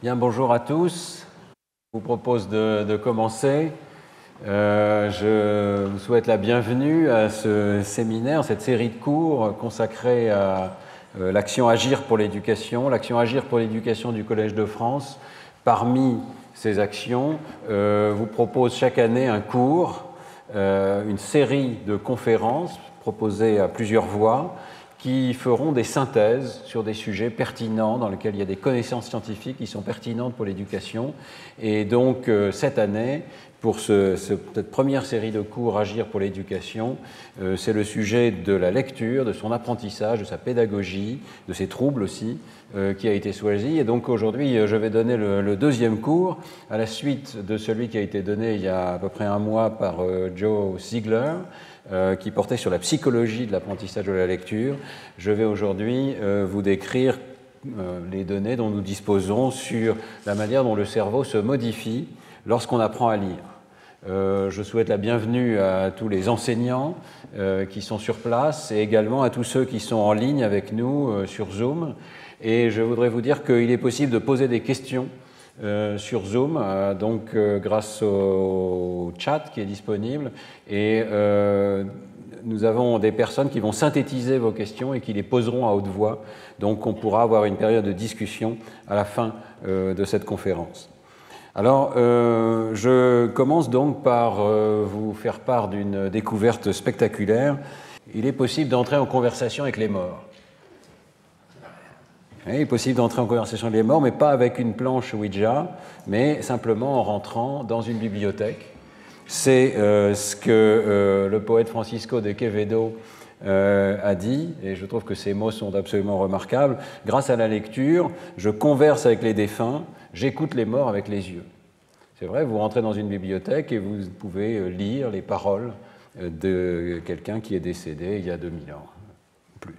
Bien, bonjour à tous. Je vous propose de commencer. Je vous souhaite la bienvenue à ce séminaire, cette série de cours consacrée à l'action Agir pour l'éducation. L'action Agir pour l'éducation du Collège de France. Parmi ces actions, vous propose chaque année un cours, une série de conférences proposées à plusieurs voix, qui feront des synthèses sur des sujets pertinents dans lesquels il y a des connaissances scientifiques qui sont pertinentes pour l'éducation. Et donc, cette année, pour cette première série de cours Agir pour l'éducation, c'est le sujet de la lecture, de son apprentissage, de sa pédagogie, de ses troubles aussi, qui a été choisi. Et donc, aujourd'hui, je vais donner le deuxième cours, à la suite de celui qui a été donné il y a à peu près un mois par Joe Ziegler, qui portait sur la psychologie de l'apprentissage de la lecture. Je vais aujourd'hui vous décrire les données dont nous disposons sur la manière dont le cerveau se modifie lorsqu'on apprend à lire. Je souhaite la bienvenue à tous les enseignants qui sont sur place et également à tous ceux qui sont en ligne avec nous sur Zoom. Et je voudrais vous dire qu'il est possible de poser des questions sur Zoom, donc grâce au chat qui est disponible, et nous avons des personnes qui vont synthétiser vos questions et qui les poseront à haute voix, donc on pourra avoir une période de discussion à la fin de cette conférence. Alors, je commence donc par vous faire part d'une découverte spectaculaire. Il est possible d'entrer en conversation avec les morts. Il est possible d'entrer en conversation avec les morts, mais pas avec une planche Ouija, mais simplement en rentrant dans une bibliothèque. C'est ce que le poète Francisco de Quevedo a dit, et je trouve que ces mots sont absolument remarquables. Grâce à la lecture, je converse avec les défunts, j'écoute les morts avec les yeux. C'est vrai, vous rentrez dans une bibliothèque et vous pouvez lire les paroles de quelqu'un qui est décédé il y a 2000 ans, plus.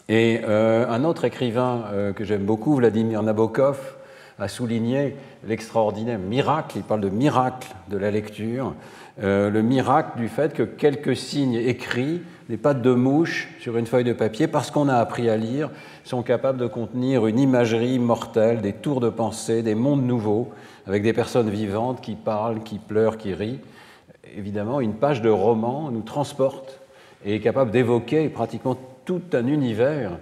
Et un autre écrivain que j'aime beaucoup, Vladimir Nabokov, a souligné l'extraordinaire miracle, il parle de miracle de la lecture, le miracle du fait que quelques signes écrits, des pattes de mouche sur une feuille de papier, parce qu'on a appris à lire, sont capables de contenir une imagerie mortelle, des tours de pensée, des mondes nouveaux, avec des personnes vivantes qui parlent, qui pleurent, qui rient. Évidemment, une page de roman nous transporte et est capable d'évoquer pratiquement tout un univers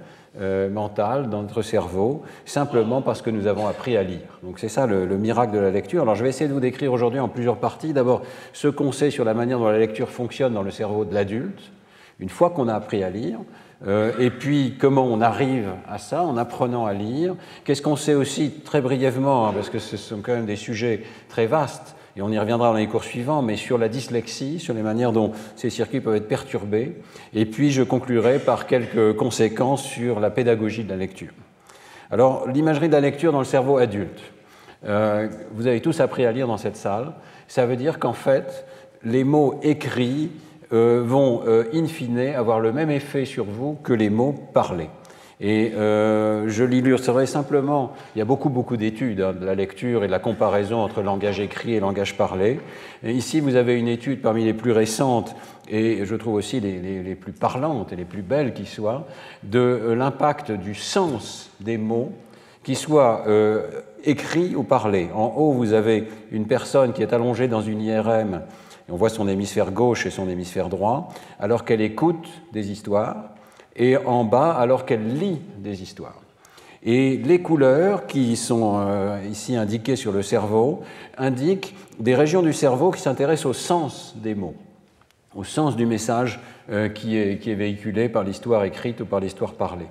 mental dans notre cerveau, simplement parce que nous avons appris à lire. Donc c'est ça le miracle de la lecture. Alors je vais essayer de vous décrire aujourd'hui en plusieurs parties. D'abord, ce qu'on sait sur la manière dont la lecture fonctionne dans le cerveau de l'adulte, une fois qu'on a appris à lire, et puis comment on arrive à ça en apprenant à lire. Qu'est-ce qu'on sait aussi, très brièvement, parce que ce sont quand même des sujets très vastes, et on y reviendra dans les cours suivants, mais sur la dyslexie, sur les manières dont ces circuits peuvent être perturbés. Et puis je conclurai par quelques conséquences sur la pédagogie de la lecture. Alors, l'imagerie de la lecture dans le cerveau adulte. Vous avez tous appris à lire dans cette salle. Ça veut dire qu'en fait, les mots écrits vont, in fine, avoir le même effet sur vous que les mots parlés. Et je l'illustrerai simplement, il y a beaucoup d'études de la lecture et de la comparaison entre le langage écrit et le langage parlé. Et ici, vous avez une étude parmi les plus récentes, et je trouve aussi les plus parlantes et les plus belles qui soient, de l'impact du sens des mots, qu'ils soient écrits ou parlés. En haut, vous avez une personne qui est allongée dans une IRM, et on voit son hémisphère gauche et son hémisphère droit, alors qu'elle écoute des histoires, et en bas, alors qu'elle lit des histoires. Et les couleurs qui sont ici indiquées sur le cerveau indiquent des régions du cerveau qui s'intéressent au sens des mots, au sens du message qui est véhiculé par l'histoire écrite ou par l'histoire parlée.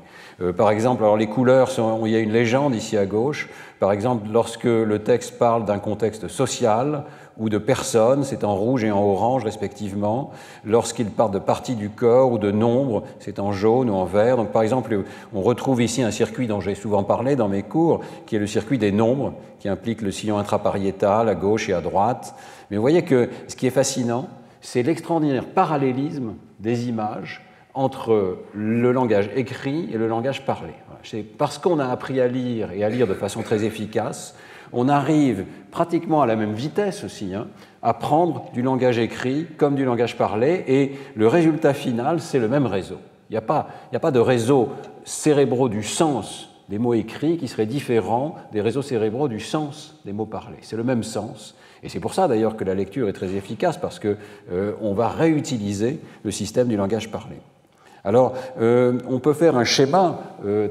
Par exemple, alors les couleurs, il y a une légende ici à gauche. Par exemple, lorsque le texte parle d'un contexte social ou de personnes, c'est en rouge et en orange respectivement. Lorsqu'il parle de parties du corps ou de nombres, c'est en jaune ou en vert. Donc, par exemple, on retrouve ici un circuit dont j'ai souvent parlé dans mes cours, qui est le circuit des nombres, qui implique le sillon intrapariétal à gauche et à droite. Mais vous voyez que ce qui est fascinant, c'est l'extraordinaire parallélisme des images entre le langage écrit et le langage parlé. C'est parce qu'on a appris à lire et à lire de façon très efficace, on arrive pratiquement à la même vitesse aussi, à prendre du langage écrit comme du langage parlé, et le résultat final, c'est le même réseau. Il n'y a pas de réseau cérébraux du sens les mots écrits qui seraient différents des réseaux cérébraux du sens des mots parlés. C'est le même sens. Et c'est pour ça d'ailleurs que la lecture est très efficace, parce qu'on va réutiliser le système du langage parlé. Alors, on peut faire un schéma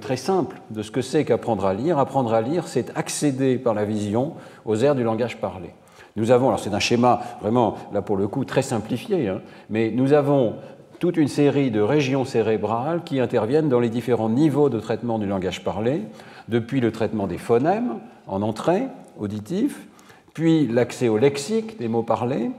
très simple de ce que c'est qu'apprendre à lire. Apprendre à lire, c'est accéder par la vision aux aires du langage parlé. Nous avons, alors c'est un schéma vraiment, là pour le coup, très simplifié, hein, mais nous avons toute une série de régions cérébrales qui interviennent dans les différents niveaux de traitement du langage parlé, depuis le traitement des phonèmes en entrée, auditif, puis l'accès au lexique des mots parlés,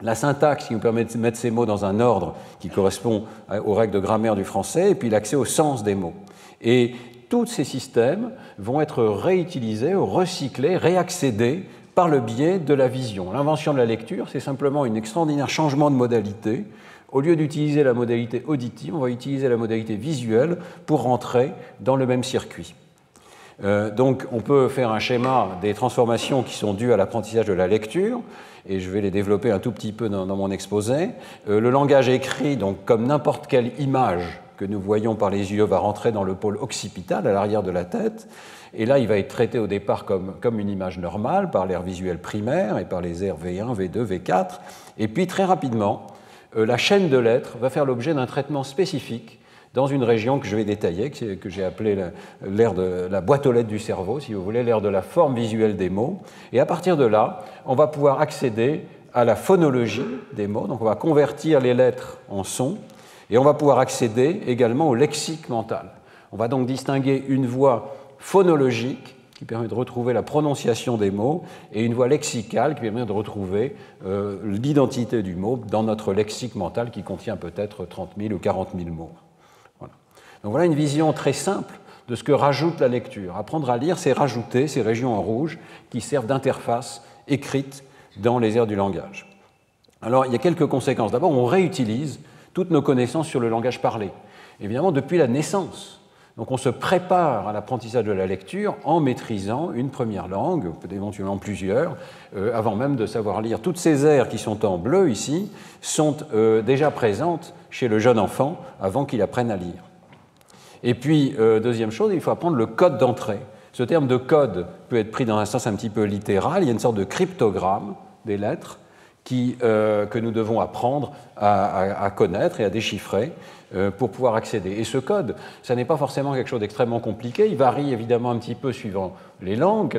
la syntaxe qui nous permet de mettre ces mots dans un ordre qui correspond aux règles de grammaire du français, et puis l'accès au sens des mots. Et tous ces systèmes vont être réutilisés, recyclés, réaccédés par le biais de la vision. L'invention de la lecture, c'est simplement un extraordinaire changement de modalité. Au lieu d'utiliser la modalité auditive, on va utiliser la modalité visuelle pour rentrer dans le même circuit. Donc on peut faire un schéma des transformations qui sont dues à l'apprentissage de la lecture, et je vais les développer un tout petit peu dans mon exposé. Le langage écrit, donc comme n'importe quelle image que nous voyons par les yeux, va rentrer dans le pôle occipital, à l'arrière de la tête, et là il va être traité au départ comme une image normale par l'aire visuelle primaire et par les aires V1, V2, V4, et puis très rapidement, la chaîne de lettres va faire l'objet d'un traitement spécifique dans une région que je vais détailler, que j'ai appelée l'aire de la boîte aux lettres du cerveau, si vous voulez, l'aire de la forme visuelle des mots. Et à partir de là, on va pouvoir accéder à la phonologie des mots, donc on va convertir les lettres en sons, et on va pouvoir accéder également au lexique mental. On va donc distinguer une voie phonologique, qui permet de retrouver la prononciation des mots, et une voie lexicale qui permet de retrouver l'identité du mot dans notre lexique mental qui contient peut-être 30 000 ou 40 000 mots. Voilà. Donc voilà une vision très simple de ce que rajoute la lecture. Apprendre à lire, c'est rajouter ces régions en rouge qui servent d'interface écrite dans les aires du langage. Alors il y a quelques conséquences. D'abord, on réutilise toutes nos connaissances sur le langage parlé, évidemment depuis la naissance. Donc on se prépare à l'apprentissage de la lecture en maîtrisant une première langue, éventuellement plusieurs, avant même de savoir lire. Toutes ces aires qui sont en bleu ici sont déjà présentes chez le jeune enfant avant qu'il apprenne à lire. Et puis, deuxième chose, il faut apprendre le code d'entrée. Ce terme de code peut être pris dans un sens un petit peu littéral. Il y a une sorte de cryptogramme des lettres que nous devons apprendre à connaître et à déchiffrer pour pouvoir accéder. Et ce code, ça n'est pas forcément quelque chose d'extrêmement compliqué. Il varie évidemment un petit peu suivant les langues.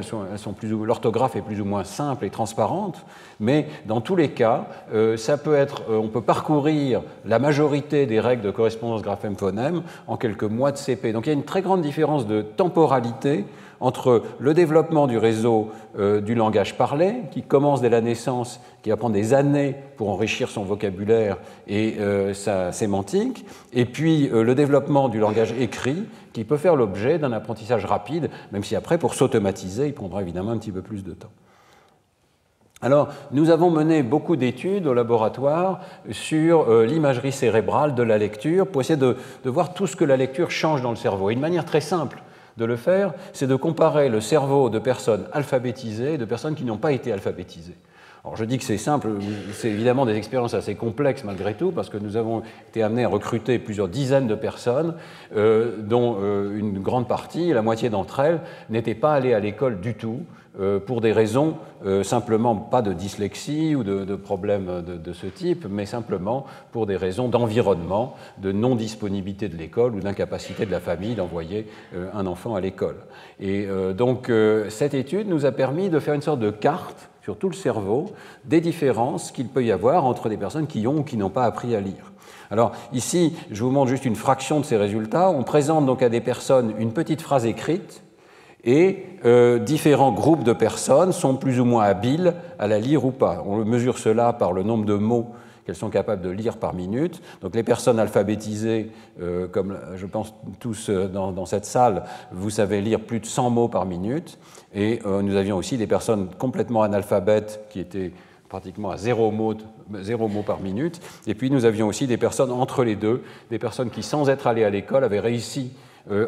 L'orthographe est plus ou moins simple et transparente, mais dans tous les cas, on peut parcourir la majorité des règles de correspondance graphème-phonème en quelques mois de CP. Donc il y a une très grande différence de temporalité entre le développement du réseau du langage parlé, qui commence dès la naissance, qui va prendre des années pour enrichir son vocabulaire et sa sémantique, et puis le développement du langage écrit, qui peut faire l'objet d'un apprentissage rapide, même si après, pour s'automatiser, il prendra évidemment un petit peu plus de temps. Alors, nous avons mené beaucoup d'études au laboratoire sur l'imagerie cérébrale de la lecture pour essayer de voir tout ce que la lecture change dans le cerveau. Et une manière très simple de le faire, c'est de comparer le cerveau de personnes alphabétisées et de personnes qui n'ont pas été alphabétisées. Alors je dis que c'est simple, c'est évidemment des expériences assez complexes malgré tout, parce que nous avons été amenés à recruter plusieurs dizaines de personnes, dont une grande partie, la moitié d'entre elles, n'étaient pas allées à l'école du tout, pour des raisons simplement pas de dyslexie ou de problèmes de ce type, mais simplement pour des raisons d'environnement, de non-disponibilité de l'école ou d'incapacité de la famille d'envoyer un enfant à l'école. Et donc cette étude nous a permis de faire une sorte de carte sur tout le cerveau des différences qu'il peut y avoir entre des personnes qui ont ou qui n'ont pas appris à lire. Alors ici, je vous montre juste une fraction de ces résultats. On présente donc à des personnes une petite phrase écrite, et différents groupes de personnes sont plus ou moins habiles à la lire ou pas. On mesure cela par le nombre de mots qu'elles sont capables de lire par minute. Donc les personnes alphabétisées, comme je pense tous dans cette salle, vous savez lire plus de 100 mots par minute. Et nous avions aussi des personnes complètement analphabètes qui étaient pratiquement à 0 mots par minute. Et puis nous avions aussi des personnes entre les deux, des personnes qui, sans être allées à l'école, avaient réussi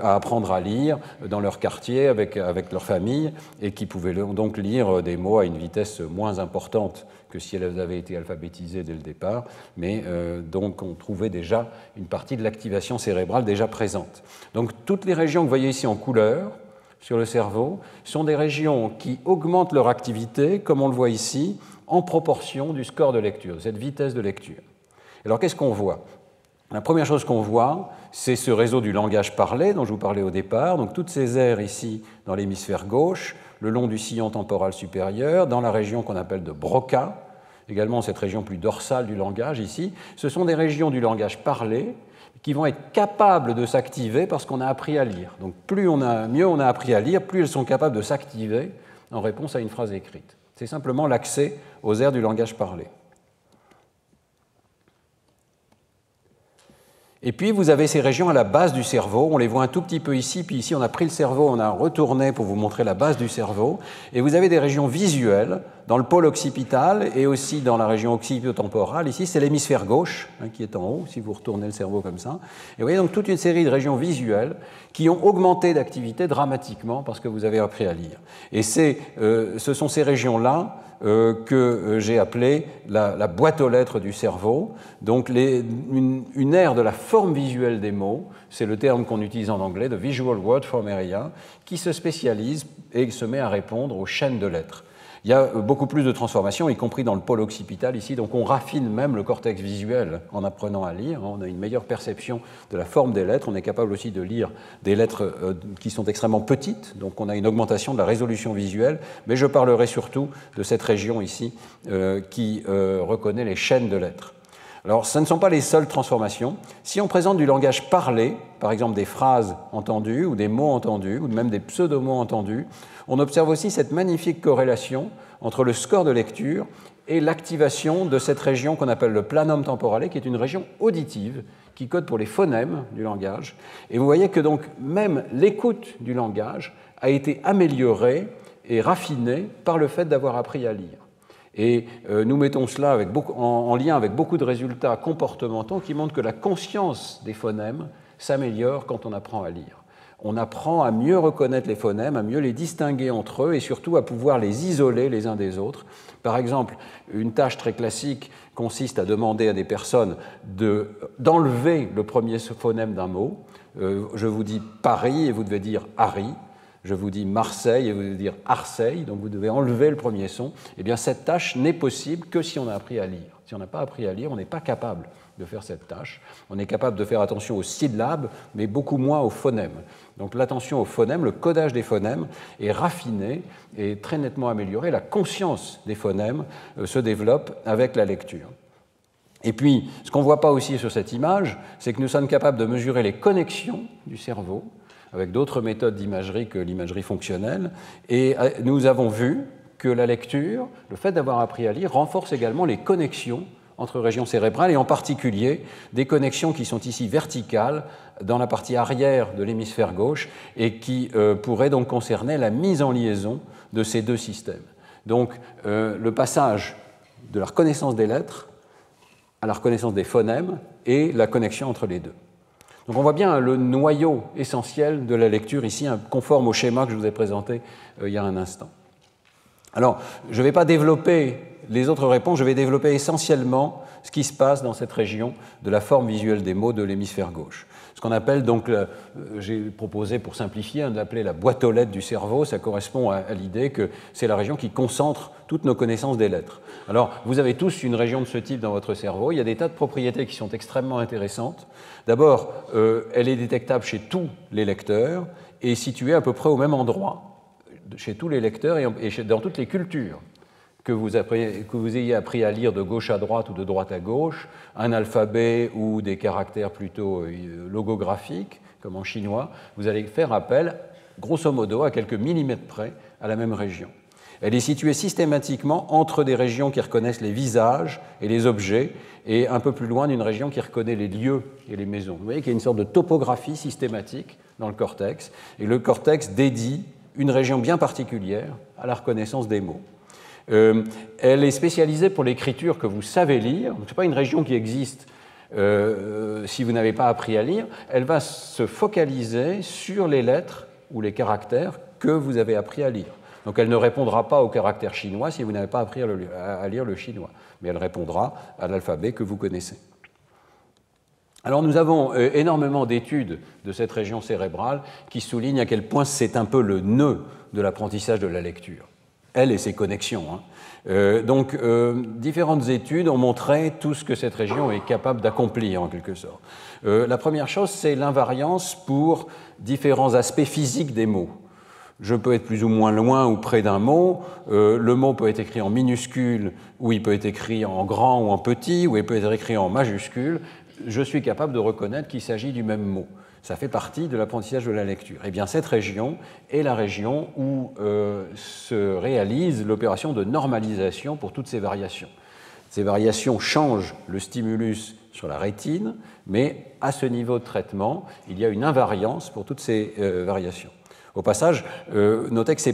à apprendre à lire dans leur quartier avec leur famille et qui pouvaient donc lire des mots à une vitesse moins importante que si elles avaient été alphabétisées dès le départ, mais donc on trouvait déjà une partie de l'activation cérébrale déjà présente. Donc toutes les régions que vous voyez ici en couleur sur le cerveau sont des régions qui augmentent leur activité, comme on le voit ici, en proportion du score de lecture, de cette vitesse de lecture. Alors qu'est-ce qu'on voit? La première chose qu'on voit, c'est ce réseau du langage parlé dont je vous parlais au départ, donc toutes ces aires ici dans l'hémisphère gauche, le long du sillon temporal supérieur, dans la région qu'on appelle de Broca, également cette région plus dorsale du langage ici, ce sont des régions du langage parlé qui vont être capables de s'activer parce qu'on a appris à lire. Donc mieux on a appris à lire, plus elles sont capables de s'activer en réponse à une phrase écrite. C'est simplement l'accès aux aires du langage parlé. Et puis, vous avez ces régions à la base du cerveau. On les voit un tout petit peu ici, puis ici, on a pris le cerveau, on a retourné pour vous montrer la base du cerveau. Et vous avez des régions visuelles dans le pôle occipital et aussi dans la région occipitotemporale. Ici, c'est l'hémisphère gauche qui est en haut, si vous retournez le cerveau comme ça. Et vous voyez donc toute une série de régions visuelles qui ont augmenté d'activité dramatiquement parce que vous avez appris à lire. Et ce sont ces régions-là que j'ai appelé la boîte aux lettres du cerveau. Donc une aire de la forme visuelle des mots, c'est le terme qu'on utilise en anglais, de Visual Word Form Area, qui se spécialise et se met à répondre aux chaînes de lettres. Il y a beaucoup plus de transformations, y compris dans le pôle occipital ici, donc on raffine même le cortex visuel en apprenant à lire, on a une meilleure perception de la forme des lettres, on est capable aussi de lire des lettres qui sont extrêmement petites, donc on a une augmentation de la résolution visuelle, mais je parlerai surtout de cette région ici qui reconnaît les chaînes de lettres. Alors, ce ne sont pas les seules transformations. Si on présente du langage parlé, par exemple des phrases entendues ou des mots entendus, ou même des pseudomots entendus, on observe aussi cette magnifique corrélation entre le score de lecture et l'activation de cette région qu'on appelle le planum temporale, qui est une région auditive, qui code pour les phonèmes du langage. Et vous voyez que donc même l'écoute du langage a été améliorée et raffinée par le fait d'avoir appris à lire. Et nous mettons cela en lien avec beaucoup de résultats comportementaux qui montrent que la conscience des phonèmes s'améliore quand on apprend à lire. On apprend à mieux reconnaître les phonèmes, à mieux les distinguer entre eux et surtout à pouvoir les isoler les uns des autres. Par exemple, une tâche très classique consiste à demander à des personnes d'enlever le premier phonème d'un mot. Je vous dis Paris et vous devez dire Harry. Je vous dis Marseille et vous devez dire Arseille, donc vous devez enlever le premier son. Eh bien, cette tâche n'est possible que si on a appris à lire. Si on n'a pas appris à lire, on n'est pas capable de faire cette tâche. On est capable de faire attention aux syllabes, mais beaucoup moins aux phonèmes. Donc l'attention aux phonèmes, le codage des phonèmes est raffiné et très nettement amélioré. La conscience des phonèmes se développe avec la lecture. Et puis, ce qu'on ne voit pas aussi sur cette image, c'est que nous sommes capables de mesurer les connexions du cerveau avec d'autres méthodes d'imagerie que l'imagerie fonctionnelle. Et nous avons vu que la lecture, le fait d'avoir appris à lire, renforce également les connexions entre régions cérébrales, et en particulier des connexions qui sont ici verticales dans la partie arrière de l'hémisphère gauche et qui pourraient donc concerner la mise en liaison de ces deux systèmes. Donc le passage de la reconnaissance des lettres à la reconnaissance des phonèmes et la connexion entre les deux. Donc on voit bien le noyau essentiel de la lecture ici, conforme au schéma que je vous ai présenté il y a un instant. Alors, je ne vais pas développer les autres réponses, je vais développer essentiellement ce qui se passe dans cette région de la forme visuelle des mots de l'hémisphère gauche. Ce qu'on appelle donc, j'ai proposé pour simplifier, d'appeler la boîte aux lettres du cerveau, ça correspond à l'idée que c'est la région qui concentre toutes nos connaissances des lettres. Alors, vous avez tous une région de ce type dans votre cerveau, il y a des tas de propriétés qui sont extrêmement intéressantes. D'abord, elle est détectable chez tous les lecteurs et située à peu près au même endroit, chez tous les lecteurs et dans toutes les cultures. Que vous ayez appris à lire de gauche à droite ou de droite à gauche, un alphabet ou des caractères plutôt logographiques, comme en chinois, vous allez faire appel, grosso modo, à quelques millimètres près, à la même région. Elle est située systématiquement entre des régions qui reconnaissent les visages et les objets, et un peu plus loin d'une région qui reconnaît les lieux et les maisons. Vous voyez qu'il y a une sorte de topographie systématique dans le cortex, et le cortex dédie une région bien particulière à la reconnaissance des mots. Elle est spécialisée pour l'écriture que vous savez lire. Ce n'est pas une région qui existe si vous n'avez pas appris à lire, elle va se focaliser sur les lettres ou les caractères que vous avez appris à lire. Donc elle ne répondra pas au caractère chinois si vous n'avez pas appris à lire le chinois, mais elle répondra à l'alphabet que vous connaissez. Alors nous avons énormément d'études de cette région cérébrale qui soulignent à quel point c'est un peu le nœud de l'apprentissage de la lecture, elle et ses connexions. Donc différentes études ont montré tout ce que cette région est capable d'accomplir en quelque sorte. La première chose, c'est l'invariance pour différents aspects physiques des mots. Je peux être plus ou moins loin ou près d'un mot, le mot peut être écrit en minuscule, ou il peut être écrit en grand ou en petit, ou il peut être écrit en majuscule. Je suis capable de reconnaître qu'il s'agit du même mot. Ça fait partie de l'apprentissage de la lecture. Eh bien, cette région est la région où se réalise l'opération de normalisation pour toutes ces variations. Ces variations changent le stimulus sur la rétine, mais à ce niveau de traitement, il y a une invariance pour toutes ces variations. Au passage, notez que ce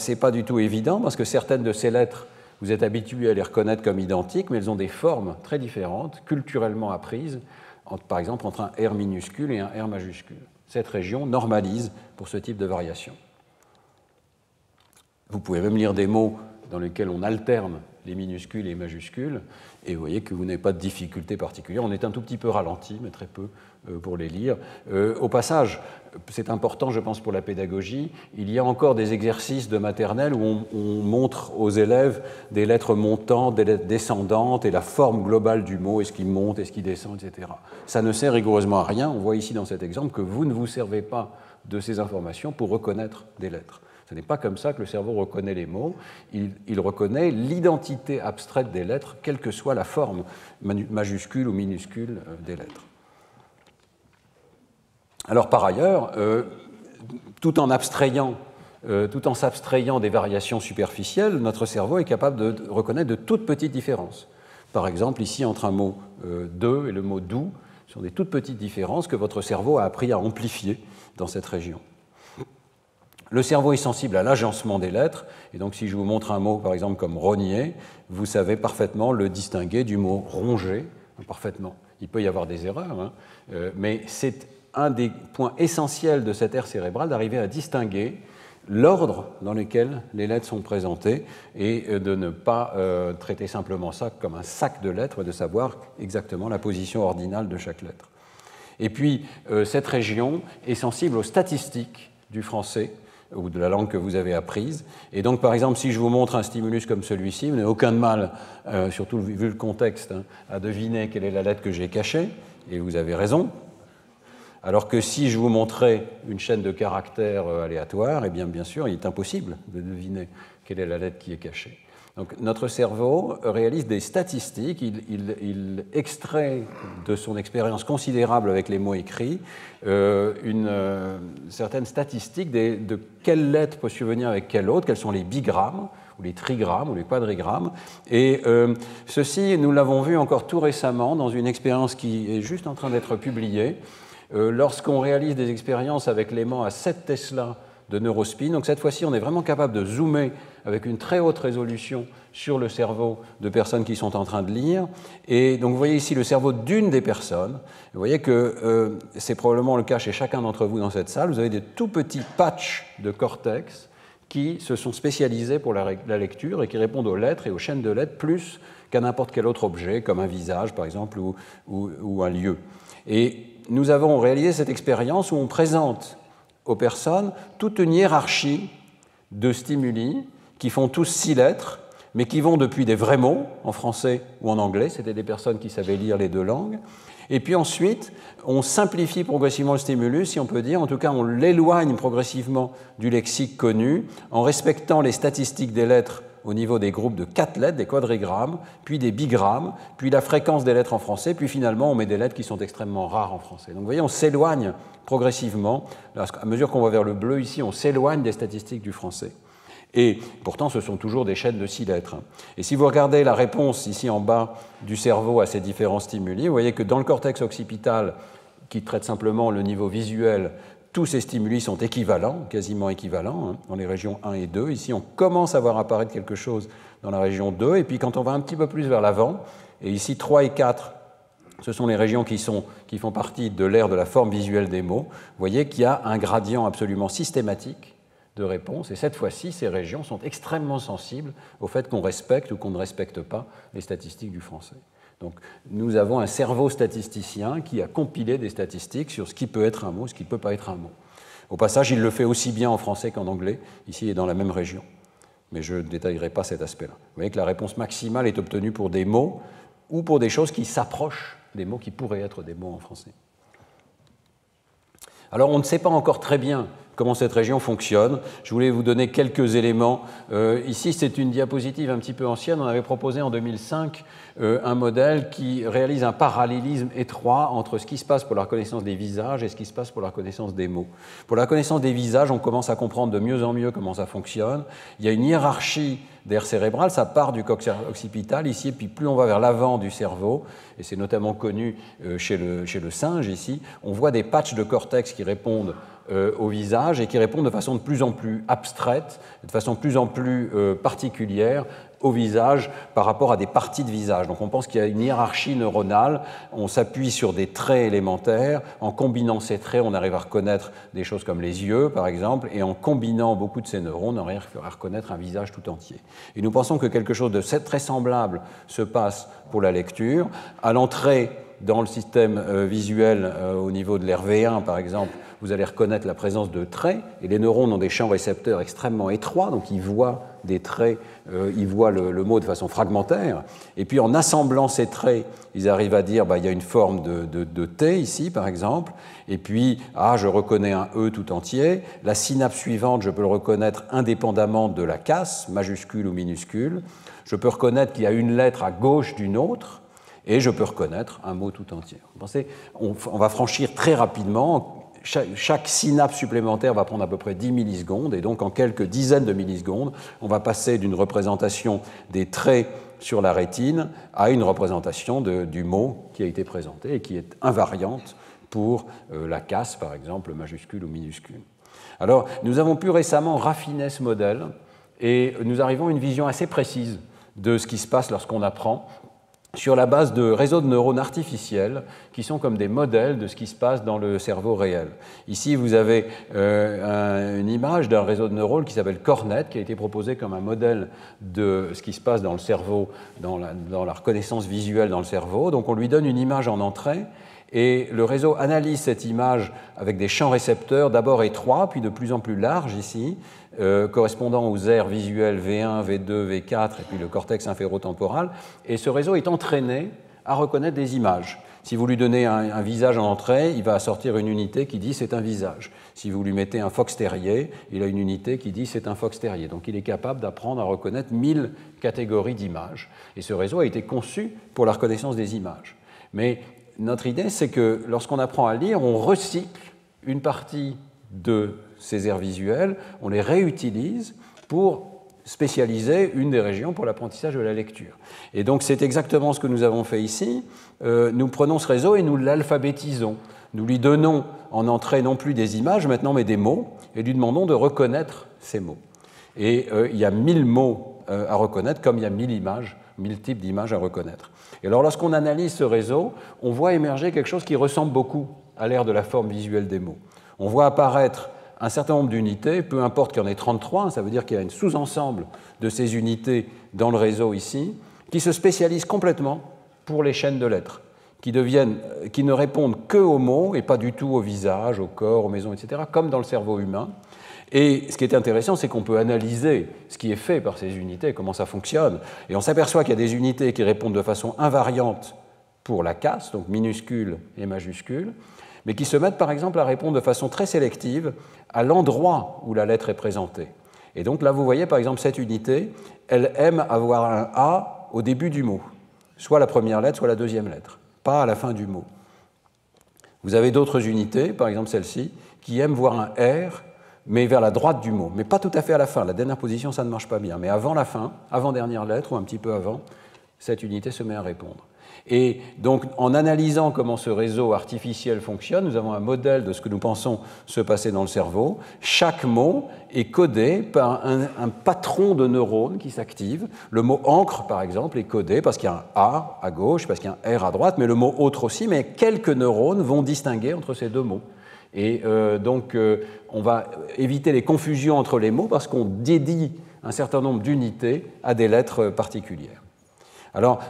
n'est pas du tout évident, parce que certaines de ces lettres, vous êtes habitués à les reconnaître comme identiques, mais elles ont des formes très différentes, culturellement apprises, par exemple entre un R minuscule et un R majuscule. Cette région normalise pour ce type de variation. Vous pouvez même lire des mots dans lesquels on alterne les minuscules et les majuscules, et vous voyez que vous n'avez pas de difficulté particulière. On est un tout petit peu ralenti, mais très peu pour les lire. Au passage, c'est important, je pense, pour la pédagogie, il y a encore des exercices de maternelle où on montre aux élèves des lettres montantes, des lettres descendantes, et la forme globale du mot, est-ce qu'il monte, est-ce qu'il descend, etc. Ça ne sert rigoureusement à rien. On voit ici dans cet exemple que vous ne vous servez pas de ces informations pour reconnaître des lettres. Ce n'est pas comme ça que le cerveau reconnaît les mots, il reconnaît l'identité abstraite des lettres, quelle que soit la forme majuscule ou minuscule des lettres. Alors par ailleurs, tout en s'abstrayant des variations superficielles, notre cerveau est capable de reconnaître de toutes petites différences. Par exemple, ici, entre un mot « de » et le mot « doux », ce sont des toutes petites différences que votre cerveau a appris à amplifier dans cette région. Le cerveau est sensible à l'agencement des lettres, et donc si je vous montre un mot, par exemple, comme rogner, vous savez parfaitement le distinguer du mot ronger, parfaitement. Il peut y avoir des erreurs, mais c'est un des points essentiels de cette aire cérébrale d'arriver à distinguer l'ordre dans lequel les lettres sont présentées et de ne pas traiter simplement ça comme un sac de lettres, de savoir exactement la position ordinale de chaque lettre. Et puis, cette région est sensible aux statistiques du français, ou de la langue que vous avez apprise. Et donc, par exemple, si je vous montre un stimulus comme celui-ci, vous n'avez aucun mal, surtout vu le contexte, à deviner quelle est la lettre que j'ai cachée, et vous avez raison. Alors que si je vous montrais une chaîne de caractères aléatoires, eh bien sûr, il est impossible de deviner quelle est la lettre qui est cachée. Donc, notre cerveau réalise des statistiques, il extrait de son expérience considérable avec les mots écrits une certaine statistique de quelle lettre peut survenir avec quelle autre, quels sont les bigrammes, ou les trigrammes, ou les quadrigrammes. Et ceci, nous l'avons vu encore tout récemment dans une expérience qui est juste en train d'être publiée, lorsqu'on réalise des expériences avec l'aimant à 7 Tesla de neurospin. Donc cette fois-ci, on est vraiment capable de zoomer avec une très haute résolution sur le cerveau de personnes qui sont en train de lire. Et donc vous voyez ici le cerveau d'une des personnes. Vous voyez que c'est probablement le cas chez chacun d'entre vous dans cette salle. Vous avez des tout petits patchs de cortex qui se sont spécialisés pour la lecture et qui répondent aux lettres et aux chaînes de lettres plus qu'à n'importe quel autre objet, comme un visage par exemple ou un lieu. Et nous avons réalisé cette expérience où on présente aux personnes toute une hiérarchie de stimuli qui font tous 6 lettres, mais qui vont depuis des vrais mots, en français ou en anglais, c'était des personnes qui savaient lire les deux langues, et puis ensuite, on simplifie progressivement le stimulus, si on peut dire, en tout cas on l'éloigne progressivement du lexique connu, en respectant les statistiques des lettres au niveau des groupes de 4 lettres, des quadrigrammes, puis des bigrammes, puis la fréquence des lettres en français, puis finalement on met des lettres qui sont extrêmement rares en français. Donc vous voyez, on s'éloigne progressivement, à mesure qu'on va vers le bleu ici, on s'éloigne des statistiques du français. Et pourtant, ce sont toujours des chaînes de 6 lettres. Et si vous regardez la réponse ici en bas du cerveau à ces différents stimuli, vous voyez que dans le cortex occipital, qui traite simplement le niveau visuel, tous ces stimuli sont équivalents, quasiment équivalents, dans les régions 1 et 2. Ici, on commence à voir apparaître quelque chose dans la région 2, et puis quand on va un petit peu plus vers l'avant, et ici 3 et 4 ce sont les régions qui font partie de l'aire de la forme visuelle des mots. Vous voyez qu'il y a un gradient absolument systématique de réponse, et cette fois-ci, ces régions sont extrêmement sensibles au fait qu'on respecte ou qu'on ne respecte pas les statistiques du français. Donc, nous avons un cerveau statisticien qui a compilé des statistiques sur ce qui peut être un mot, ce qui ne peut pas être un mot. Au passage, il le fait aussi bien en français qu'en anglais, ici et dans la même région. Mais je ne détaillerai pas cet aspect-là. Vous voyez que la réponse maximale est obtenue pour des mots ou pour des choses qui s'approchent des mots qui pourraient être des mots en français. Alors, on ne sait pas encore très bien comment cette région fonctionne. Je voulais vous donner quelques éléments. Ici, c'est une diapositive un petit peu ancienne. On avait proposé en 2005 un modèle qui réalise un parallélisme étroit entre ce qui se passe pour la reconnaissance des visages et ce qui se passe pour la reconnaissance des mots. Pour la reconnaissance des visages, on commence à comprendre de mieux en mieux comment ça fonctionne. Il y a une hiérarchie d'aire cérébrale, ça part du cortex occipital ici, et puis plus on va vers l'avant du cerveau, et c'est notamment connu chez le singe ici, on voit des patchs de cortex qui répondent au visage et qui répondent de façon de plus en plus abstraite, de façon de plus en plus particulière au visage par rapport à des parties de visage. Donc on pense qu'il y a une hiérarchie neuronale, on s'appuie sur des traits élémentaires, en combinant ces traits, on arrive à reconnaître des choses comme les yeux, par exemple, et en combinant beaucoup de ces neurones, on arrive à reconnaître un visage tout entier. Et nous pensons que quelque chose de très semblable se passe pour la lecture. À l'entrée dans le système visuel au niveau de l'RV1, par exemple, vous allez reconnaître la présence de traits, et les neurones ont des champs récepteurs extrêmement étroits, donc ils voient des traits, ils voient le mot de façon fragmentaire, et puis en assemblant ces traits, ils arrivent à dire il y a une forme de T ici, par exemple, et puis je reconnais un E tout entier, la synapse suivante, je peux le reconnaître indépendamment de la casse, majuscule ou minuscule, je peux reconnaître qu'il y a une lettre à gauche d'une autre, et je peux reconnaître un mot tout entier. Vous pensez, on va franchir très rapidement. Chaque synapse supplémentaire va prendre à peu près 10 millisecondes, et donc en quelques dizaines de millisecondes, on va passer d'une représentation des traits sur la rétine à une représentation du mot qui a été présenté et qui est invariante pour la casse, par exemple, majuscule ou minuscule. Alors, nous avons pu récemment raffiner ce modèle, et nous arrivons à une vision assez précise de ce qui se passe lorsqu'on apprend, sur la base de réseaux de neurones artificiels qui sont comme des modèles de ce qui se passe dans le cerveau réel. Ici, vous avez une image d'un réseau de neurones qui s'appelle Cornet, qui a été proposé comme un modèle de ce qui se passe dans le cerveau, dans la reconnaissance visuelle dans le cerveau. Donc on lui donne une image en entrée, et le réseau analyse cette image avec des champs récepteurs d'abord étroits, puis de plus en plus larges ici, correspondant aux aires visuelles V1, V2, V4 et puis le cortex inférotemporal. Et ce réseau est entraîné à reconnaître des images. Si vous lui donnez un visage en entrée, il va sortir une unité qui dit c'est un visage. Si vous lui mettez un fox terrier, il a une unité qui dit c'est un fox terrier. Donc il est capable d'apprendre à reconnaître 1000 catégories d'images. Et ce réseau a été conçu pour la reconnaissance des images. Mais notre idée, c'est que lorsqu'on apprend à lire, on recycle une partie de ces aires visuelles, on les réutilise pour spécialiser une des régions pour l'apprentissage de la lecture. Et donc c'est exactement ce que nous avons fait ici. Nous prenons ce réseau et nous l'alphabétisons. Nous lui donnons en entrée non plus des images maintenant, mais des mots, et lui demandons de reconnaître ces mots. Et il y a 1000 mots à reconnaître, comme il y a 1000 images, 1000 types d'images à reconnaître. Et alors lorsqu'on analyse ce réseau, on voit émerger quelque chose qui ressemble beaucoup à l'ère de la forme visuelle des mots. On voit apparaître un certain nombre d'unités, peu importe qu'il y en ait 33, ça veut dire qu'il y a un sous-ensemble de ces unités dans le réseau ici, qui se spécialisent complètement pour les chaînes de lettres, qui ne répondent que aux mots et pas du tout au visage, au corps, aux maisons, etc., comme dans le cerveau humain. Et ce qui est intéressant, c'est qu'on peut analyser ce qui est fait par ces unités, comment ça fonctionne, et on s'aperçoit qu'il y a des unités qui répondent de façon invariante pour la casse, donc minuscule et majuscule, mais qui se mettent par exemple à répondre de façon très sélective à l'endroit où la lettre est présentée. Et donc là, vous voyez par exemple cette unité, elle aime avoir un A au début du mot, soit la première lettre, soit la deuxième lettre, pas à la fin du mot. Vous avez d'autres unités, par exemple celle-ci, qui aiment voir un R, mais vers la droite du mot, mais pas tout à fait à la fin. La dernière position, ça ne marche pas bien, mais avant la fin, avant-dernière lettre ou un petit peu avant, cette unité se met à répondre. Et donc, en analysant comment ce réseau artificiel fonctionne, nous avons un modèle de ce que nous pensons se passer dans le cerveau. Chaque mot est codé par un patron de neurones qui s'active. Le mot encre, par exemple, est codé parce qu'il y a un A à gauche, parce qu'il y a un R à droite, mais le mot autre aussi, mais quelques neurones vont distinguer entre ces deux mots. Et donc, on va éviter les confusions entre les mots parce qu'on dédie un certain nombre d'unités à des lettres particulières. Alors,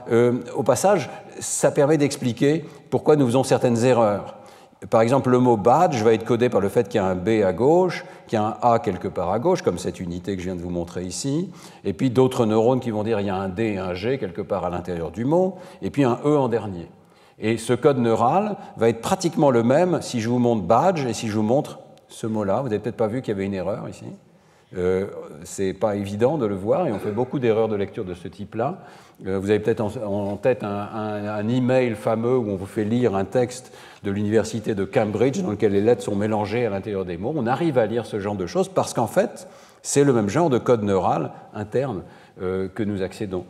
au passage, ça permet d'expliquer pourquoi nous faisons certaines erreurs. Par exemple, le mot badge va être codé par le fait qu'il y a un B à gauche, qu'il y a un A quelque part à gauche, comme cette unité que je viens de vous montrer ici, et puis d'autres neurones qui vont dire qu'il y a un D et un G quelque part à l'intérieur du mot, et puis un E en dernier. Et ce code neural va être pratiquement le même si je vous montre badge et si je vous montre ce mot-là. Vous n'avez peut-être pas vu qu'il y avait une erreur ici. C'est pas évident de le voir et on fait beaucoup d'erreurs de lecture de ce type-là. Vous avez peut-être en tête un email fameux où on vous fait lire un texte de l'université de Cambridge dans lequel les lettres sont mélangées à l'intérieur des mots. On arrive à lire ce genre de choses parce qu'en fait, c'est le même genre de code neural interne que nous accédons.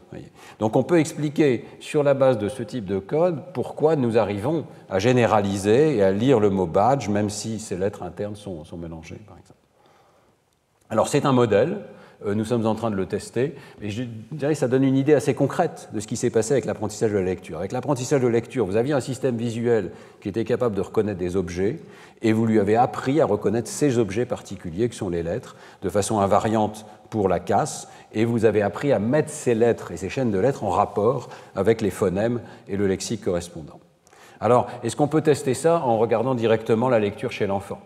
Donc on peut expliquer sur la base de ce type de code pourquoi nous arrivons à généraliser et à lire le mot badge même si ces lettres internes sont mélangées, par exemple. Alors c'est un modèle, nous sommes en train de le tester, et je dirais que ça donne une idée assez concrète de ce qui s'est passé avec l'apprentissage de la lecture. Avec l'apprentissage de la lecture, vous aviez un système visuel qui était capable de reconnaître des objets, et vous lui avez appris à reconnaître ces objets particuliers que sont les lettres, de façon invariante pour la casse, et vous avez appris à mettre ces lettres et ces chaînes de lettres en rapport avec les phonèmes et le lexique correspondant. Alors, est-ce qu'on peut tester ça en regardant directement la lecture chez l'enfant ?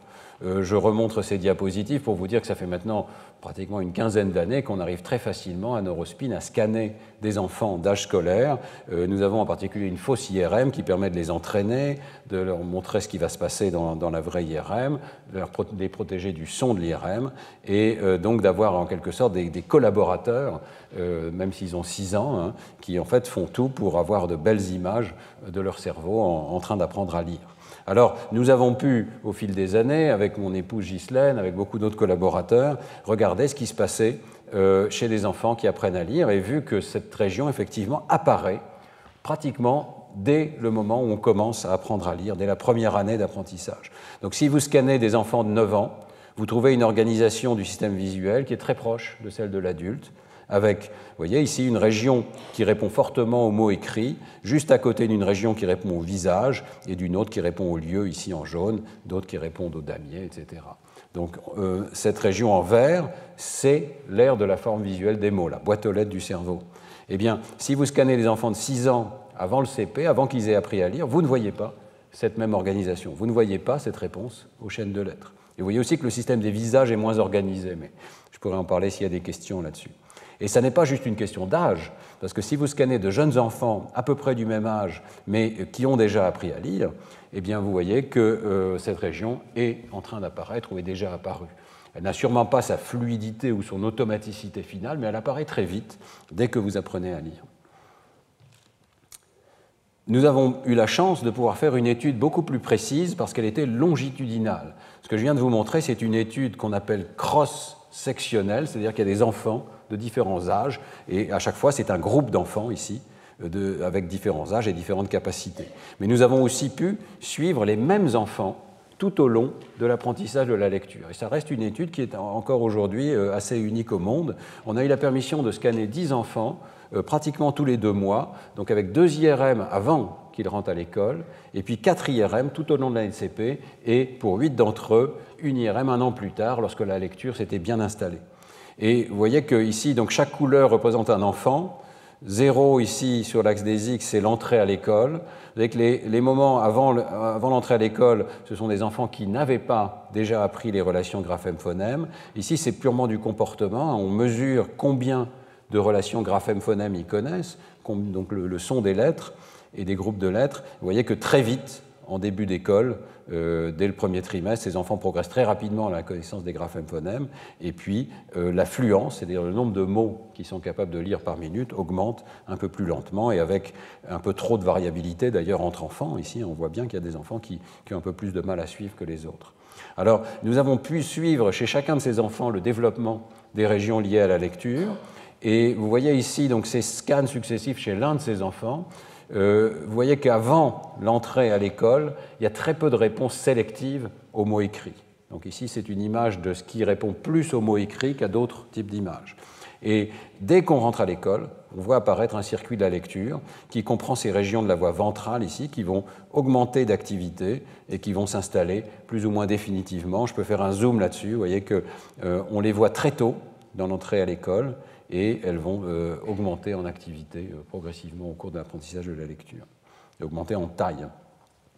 Je remontre ces diapositives pour vous dire que ça fait maintenant pratiquement une quinzaine d'années qu'on arrive très facilement à Neurospin à scanner des enfants d'âge scolaire. Nous avons en particulier une fausse IRM qui permet de les entraîner, de leur montrer ce qui va se passer dans la vraie IRM, de les protéger du son de l'IRM et donc d'avoir en quelque sorte des collaborateurs, même s'ils ont 6 ans, hein, qui en fait font tout pour avoir de belles images de leur cerveau en train d'apprendre à lire. Alors, nous avons pu, au fil des années, avec mon épouse Ghislaine, avec beaucoup d'autres collaborateurs, regarder ce qui se passait chez les enfants qui apprennent à lire et vu que cette région, effectivement, apparaît pratiquement dès le moment où on commence à apprendre à lire, dès la première année d'apprentissage. Donc, si vous scannez des enfants de 9 ans, vous trouvez une organisation du système visuel qui est très proche de celle de l'adulte, avec, vous voyez ici, une région qui répond fortement aux mots écrits, juste à côté d'une région qui répond au visage et d'une autre qui répond au lieu, ici en jaune, d'autres qui répondent au damier, etc. Donc cette région en vert, c'est l'aire de la forme visuelle des mots, la boîte aux lettres du cerveau. Eh bien, si vous scannez les enfants de 6 ans avant le CP, avant qu'ils aient appris à lire, vous ne voyez pas cette même organisation, vous ne voyez pas cette réponse aux chaînes de lettres. Et vous voyez aussi que le système des visages est moins organisé, mais je pourrais en parler s'il y a des questions là-dessus. Et ça n'est pas juste une question d'âge, parce que si vous scannez de jeunes enfants à peu près du même âge, mais qui ont déjà appris à lire, eh bien vous voyez que cette région est en train d'apparaître ou est déjà apparue. Elle n'a sûrement pas sa fluidité ou son automaticité finale, mais elle apparaît très vite dès que vous apprenez à lire. Nous avons eu la chance de pouvoir faire une étude beaucoup plus précise parce qu'elle était longitudinale. Ce que je viens de vous montrer, c'est une étude qu'on appelle cross-sectionnelle, c'est-à-dire qu'il y a des enfants de différents âges, et à chaque fois, c'est un groupe d'enfants ici, avec différents âges et différentes capacités. Mais nous avons aussi pu suivre les mêmes enfants tout au long de l'apprentissage de la lecture. Et ça reste une étude qui est encore aujourd'hui assez unique au monde. On a eu la permission de scanner 10 enfants pratiquement tous les 2 mois, donc avec 2 IRM avant qu'ils rentrent à l'école, et puis 4 IRM tout au long de l'année de CP, et pour 8 d'entre eux, une IRM 1 an plus tard, lorsque la lecture s'était bien installée. Et vous voyez qu'ici, donc chaque couleur représente un enfant. 0 ici sur l'axe des X, c'est l'entrée à l'école. Vous voyez que les moments avant l'entrée à l'école, ce sont des enfants qui n'avaient pas déjà appris les relations graphème-phonème. Ici, c'est purement du comportement. On mesure combien de relations graphème-phonème ils connaissent, donc le son des lettres et des groupes de lettres. Vous voyez que très vite, en début d'école, dès le premier trimestre, ces enfants progressent très rapidement à la connaissance des graphèmes-phonèmes, et puis l'affluence, c'est-à-dire le nombre de mots qu'ils sont capables de lire par minute, augmente un peu plus lentement et avec un peu trop de variabilité d'ailleurs entre enfants. Ici, on voit bien qu'il y a des enfants qui ont un peu plus de mal à suivre que les autres. Alors, nous avons pu suivre chez chacun de ces enfants le développement des régions liées à la lecture, et vous voyez ici donc ces scans successifs chez l'un de ces enfants. vous voyez qu'avant l'entrée à l'école, il y a très peu de réponses sélectives aux mots écrits. Donc ici, c'est une image de ce qui répond plus aux mots écrits qu'à d'autres types d'images. Et dès qu'on rentre à l'école, on voit apparaître un circuit de la lecture qui comprend ces régions de la voie ventrale ici qui vont augmenter d'activité et qui vont s'installer plus ou moins définitivement. Je peux faire un zoom là-dessus. Vous voyez qu'on les voit très tôt dans l'entrée à l'école et elles vont augmenter en activité progressivement au cours de l'apprentissage de la lecture et augmenter en taille.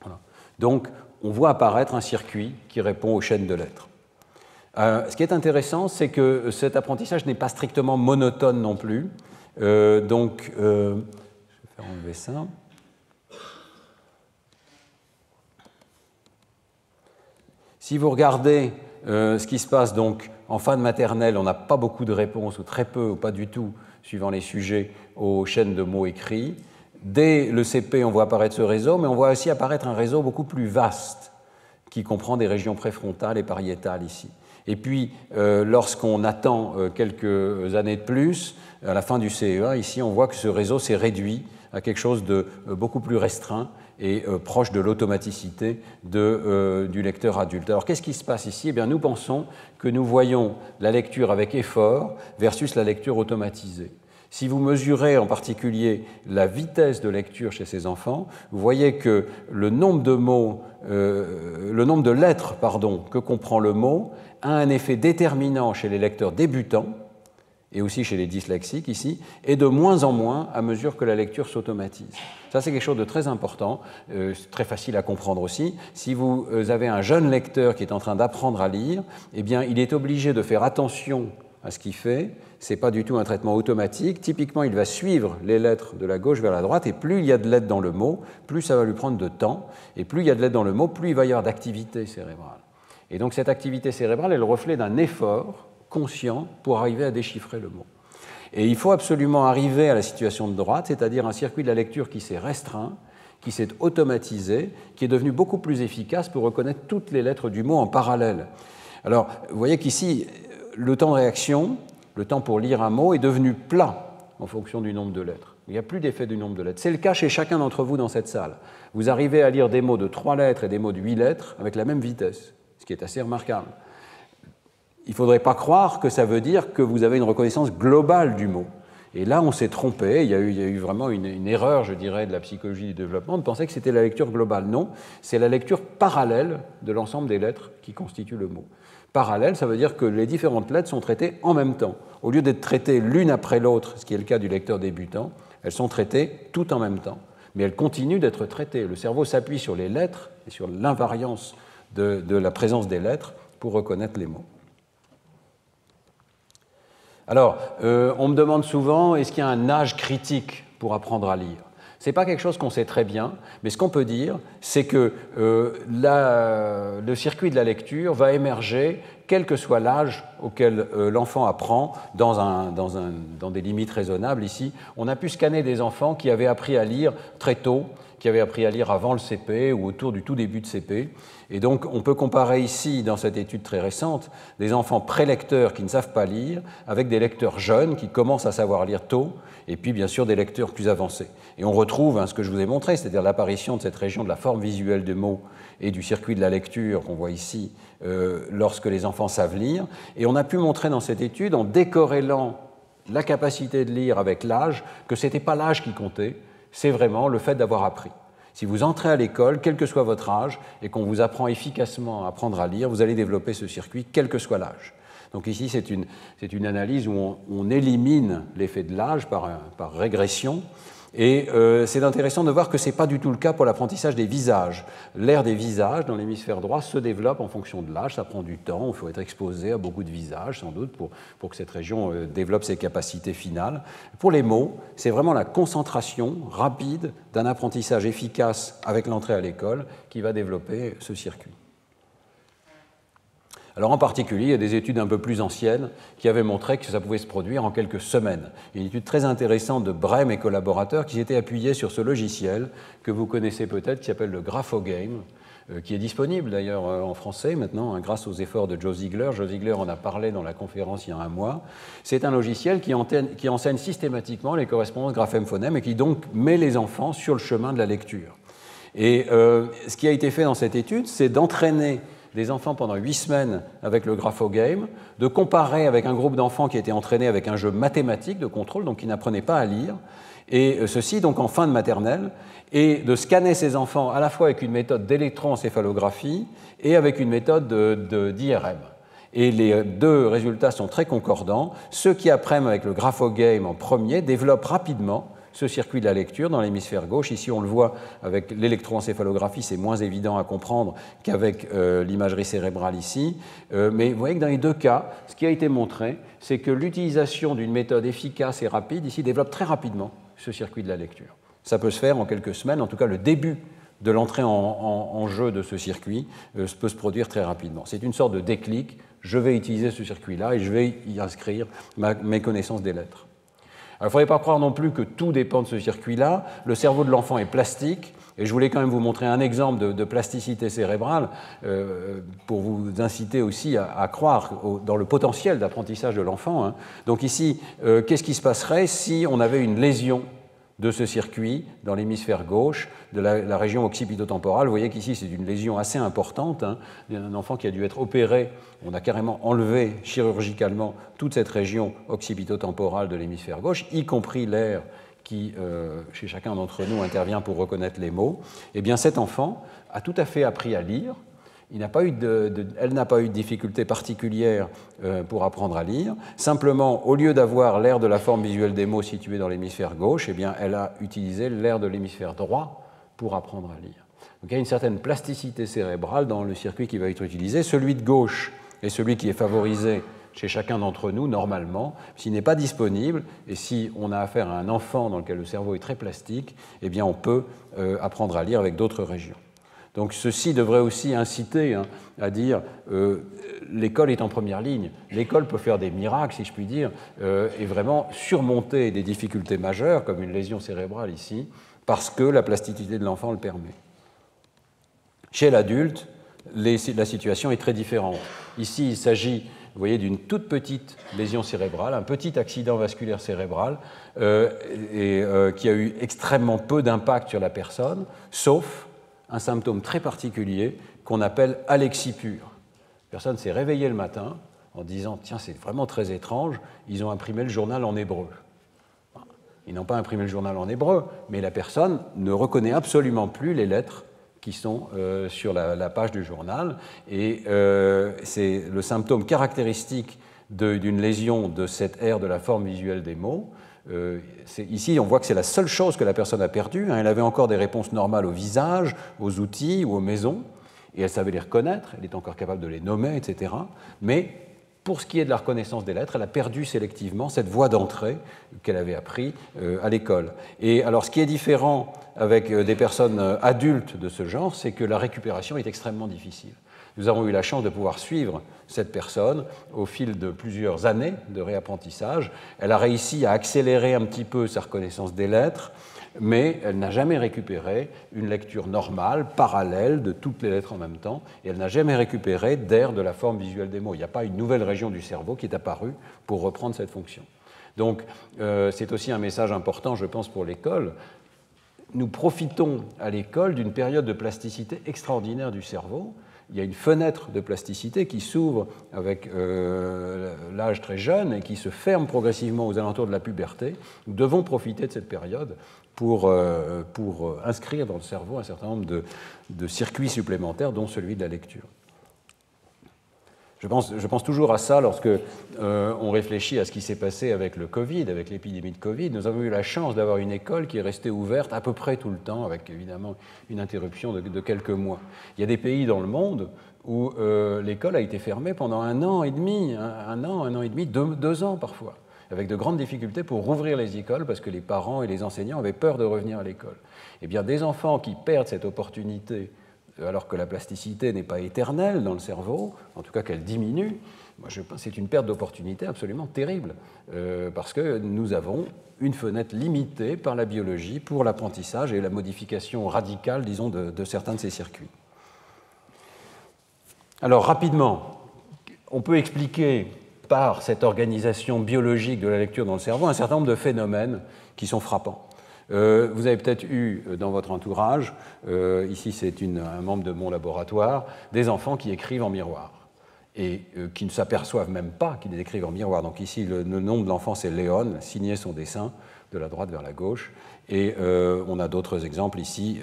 Voilà. Donc, on voit apparaître un circuit qui répond aux chaînes de lettres. Ce qui est intéressant, c'est que cet apprentissage n'est pas strictement monotone non plus. Donc, je vais faire enlever ça. Si vous regardez ce qui se passe donc en fin de maternelle, on n'a pas beaucoup de réponses, ou très peu, ou pas du tout, suivant les sujets, aux chaînes de mots écrits. Dès le CP, on voit apparaître ce réseau, mais on voit aussi apparaître un réseau beaucoup plus vaste, qui comprend des régions préfrontales et pariétales ici. Et puis, lorsqu'on attend quelques années de plus, à la fin du CE1, ici, on voit que ce réseau s'est réduit à quelque chose de beaucoup plus restreint et proche de l'automaticité du lecteur adulte. Alors, qu'est-ce qui se passe ici? Eh bien, nous pensons que nous voyons la lecture avec effort versus la lecture automatisée. Si vous mesurez en particulier la vitesse de lecture chez ces enfants, vous voyez que le nombre de mots, le nombre de lettres, que comprend le mot a un effet déterminant chez les lecteurs débutants et aussi chez les dyslexiques ici, et de moins en moins à mesure que la lecture s'automatise. Ça, c'est quelque chose de très important, très facile à comprendre aussi. Si vous avez un jeune lecteur qui est en train d'apprendre à lire, eh bien, il est obligé de faire attention à ce qu'il fait. Ce n'est pas du tout un traitement automatique. Typiquement, il va suivre les lettres de la gauche vers la droite, et plus il y a de lettres dans le mot, plus ça va lui prendre de temps, et plus il y a de lettres dans le mot, plus il va y avoir d'activité cérébrale. Et donc cette activité cérébrale est le reflet d'un effort conscient pour arriver à déchiffrer le mot. Et il faut absolument arriver à la situation de droite, c'est-à-dire un circuit de la lecture qui s'est restreint, qui s'est automatisé, qui est devenu beaucoup plus efficace pour reconnaître toutes les lettres du mot en parallèle. Alors, vous voyez qu'ici, le temps de réaction, le temps pour lire un mot est devenu plat en fonction du nombre de lettres. Il n'y a plus d'effet du nombre de lettres. C'est le cas chez chacun d'entre vous dans cette salle. Vous arrivez à lire des mots de 3 lettres et des mots de 8 lettres avec la même vitesse, ce qui est assez remarquable. Il ne faudrait pas croire que ça veut dire que vous avez une reconnaissance globale du mot. Et là, on s'est trompé. Il y a eu vraiment une erreur, je dirais, de la psychologie du développement de penser que c'était la lecture globale. Non, c'est la lecture parallèle de l'ensemble des lettres qui constituent le mot. Parallèle, ça veut dire que les différentes lettres sont traitées en même temps. Au lieu d'être traitées l'une après l'autre, ce qui est le cas du lecteur débutant, elles sont traitées toutes en même temps. Mais elles continuent d'être traitées. Le cerveau s'appuie sur les lettres et sur l'invariance de la présence des lettres pour reconnaître les mots. Alors, on me demande souvent, est-ce qu'il y a un âge critique pour apprendre à lire? Ce n'est pas quelque chose qu'on sait très bien, mais ce qu'on peut dire, c'est que le circuit de la lecture va émerger quel que soit l'âge auquel l'enfant apprend, dans des limites raisonnables. Ici, on a pu scanner des enfants qui avaient appris à lire très tôt, qui avaient appris à lire avant le CP ou autour du tout début de CP. Et donc, on peut comparer ici, dans cette étude très récente, des enfants prélecteurs qui ne savent pas lire avec des lecteurs jeunes qui commencent à savoir lire tôt, et puis bien sûr des lecteurs plus avancés. Et on retrouve ce que je vous ai montré, c'est-à-dire l'apparition de cette région de la forme visuelle des mots et du circuit de la lecture qu'on voit ici lorsque les enfants savent lire. Et on a pu montrer dans cette étude, en décorrélant la capacité de lire avec l'âge, que ce n'était pas l'âge qui comptait, c'est vraiment le fait d'avoir appris. Si vous entrez à l'école, quel que soit votre âge, et qu'on vous apprend efficacement à apprendre à lire, vous allez développer ce circuit, quel que soit l'âge. Donc ici, c'est une analyse où on élimine l'effet de l'âge par régression. Et c'est intéressant de voir que ce n'est pas du tout le cas pour l'apprentissage des visages. L'aire des visages dans l'hémisphère droit se développe en fonction de l'âge, ça prend du temps, il faut être exposé à beaucoup de visages sans doute pour que cette région développe ses capacités finales. Pour les mots, c'est vraiment la concentration rapide d'un apprentissage efficace avec l'entrée à l'école qui va développer ce circuit. Alors en particulier, il y a des études un peu plus anciennes qui avaient montré que ça pouvait se produire en quelques semaines. Il y a une étude très intéressante de Brehm et collaborateurs qui s'était appuyée sur ce logiciel que vous connaissez peut-être, qui s'appelle le Graphogame, qui est disponible d'ailleurs en français maintenant, hein, grâce aux efforts de Joe Ziegler. Joe Ziegler en a parlé dans la conférence il y a un mois. C'est un logiciel qui enseigne systématiquement les correspondances graphème-phonème et qui donc met les enfants sur le chemin de la lecture. Et ce qui a été fait dans cette étude, c'est d'entraîner des enfants pendant 8 semaines avec le graphogame, de comparer avec un groupe d'enfants qui était entraîné avec un jeu mathématique de contrôle, donc qui n'apprenaient pas à lire, et ceci donc en fin de maternelle, et de scanner ces enfants à la fois avec une méthode d'électroencéphalographie et avec une méthode d'IRM. Et les deux résultats sont très concordants. Ceux qui apprennent avec le graphogame en premier développent rapidement ce circuit de la lecture dans l'hémisphère gauche. Ici, on le voit avec l'électroencéphalographie, c'est moins évident à comprendre qu'avec l'imagerie cérébrale ici. Mais vous voyez que dans les deux cas, ce qui a été montré, c'est que l'utilisation d'une méthode efficace et rapide ici développe très rapidement ce circuit de la lecture. Ça peut se faire en quelques semaines, en tout cas le début de l'entrée en jeu de ce circuit peut se produire très rapidement. C'est une sorte de déclic, je vais utiliser ce circuit-là et je vais y inscrire mes connaissances des lettres. Alors, il ne faudrait pas croire non plus que tout dépend de ce circuit-là. Le cerveau de l'enfant est plastique, et je voulais quand même vous montrer un exemple de plasticité cérébrale pour vous inciter aussi à croire dans le potentiel d'apprentissage de l'enfant, hein. Donc ici, qu'est-ce qui se passerait si on avait une lésion de ce circuit dans l'hémisphère gauche, de la région occipitotemporale? Vous voyez qu'ici, c'est une lésion assez importante, hein, d'un enfant qui a dû être opéré. On a carrément enlevé chirurgicalement toute cette région occipitotemporale de l'hémisphère gauche, y compris l'air qui, chez chacun d'entre nous, intervient pour reconnaître les mots. Eh bien, cet enfant a tout à fait appris à lire. Elle n'a pas eu de difficulté particulière pour apprendre à lire. Simplement, au lieu d'avoir l'aire de la forme visuelle des mots situé dans l'hémisphère gauche, eh bien, elle a utilisé l'aire de l'hémisphère droit pour apprendre à lire. Donc, il y a une certaine plasticité cérébrale dans le circuit qui va être utilisé. Celui de gauche est celui qui est favorisé chez chacun d'entre nous, normalement. S'il n'est pas disponible, et si on a affaire à un enfant dans lequel le cerveau est très plastique, eh bien, on peut apprendre à lire avec d'autres régions. Donc ceci devrait aussi inciter à dire l'école est en première ligne. L'école peut faire des miracles, si je puis dire, et vraiment surmonter des difficultés majeures, comme une lésion cérébrale ici, parce que la plasticité de l'enfant le permet. Chez l'adulte, la situation est très différente. Ici, il s'agit, vous voyez, d'une toute petite lésion cérébrale, un petit accident vasculaire cérebral, qui a eu extrêmement peu d'impact sur la personne, sauf un symptôme très particulier qu'on appelle alexie pure. La personne s'est réveillée le matin en disant « Tiens, c'est vraiment très étrange, ils ont imprimé le journal en hébreu. » Ils n'ont pas imprimé le journal en hébreu, mais la personne ne reconnaît absolument plus les lettres qui sont sur la page du journal. Et c'est le symptôme caractéristique d'une lésion de cette aire de la forme visuelle des mots. Ici, on voit que c'est la seule chose que la personne a perdue. Elle avait encore des réponses normales au visage, aux outils ou aux maisons, et elle savait les reconnaître, elle est encore capable de les nommer, etc. Mais pour ce qui est de la reconnaissance des lettres, elle a perdu sélectivement cette voie d'entrée qu'elle avait appris à l'école. Et alors, ce qui est différent avec des personnes adultes de ce genre, c'est que la récupération est extrêmement difficile. Nous avons eu la chance de pouvoir suivre cette personne au fil de plusieurs années de réapprentissage. Elle a réussi à accélérer un petit peu sa reconnaissance des lettres, mais elle n'a jamais récupéré une lecture normale, parallèle de toutes les lettres en même temps, et elle n'a jamais récupéré d'aire de la forme visuelle des mots. Il n'y a pas une nouvelle région du cerveau qui est apparue pour reprendre cette fonction. Donc, c'est aussi un message important, je pense, pour l'école. Nous profitons à l'école d'une période de plasticité extraordinaire du cerveau. Il y a une fenêtre de plasticité qui s'ouvre avec l'âge très jeune et qui se ferme progressivement aux alentours de la puberté. Nous devons profiter de cette période pour inscrire dans le cerveau un certain nombre de circuits supplémentaires, dont celui de la lecture. Je pense toujours à ça lorsque on réfléchit à ce qui s'est passé avec le Covid, avec l'épidémie de Covid. Nous avons eu la chance d'avoir une école qui est restée ouverte à peu près tout le temps, avec évidemment une interruption de quelques mois. Il y a des pays dans le monde où l'école a été fermée pendant un an et demi, deux ans parfois, avec de grandes difficultés pour rouvrir les écoles parce que les parents et les enseignants avaient peur de revenir à l'école. Eh bien, des enfants qui perdent cette opportunité alors que la plasticité n'est pas éternelle dans le cerveau, en tout cas qu'elle diminue, moi je pense que c'est une perte d'opportunité absolument terrible, parce que nous avons une fenêtre limitée par la biologie pour l'apprentissage et la modification radicale, disons, de certains de ces circuits. Alors, rapidement, on peut expliquer par cette organisation biologique de la lecture dans le cerveau un certain nombre de phénomènes qui sont frappants. Vous avez peut-être eu dans votre entourage, ici c'est un membre de mon laboratoire, des enfants qui écrivent en miroir et qui ne s'aperçoivent même pas qu'ils écrivent en miroir. Donc ici, le nom de l'enfant, c'est Léon, signé son dessin de la droite vers la gauche. Et on a d'autres exemples ici.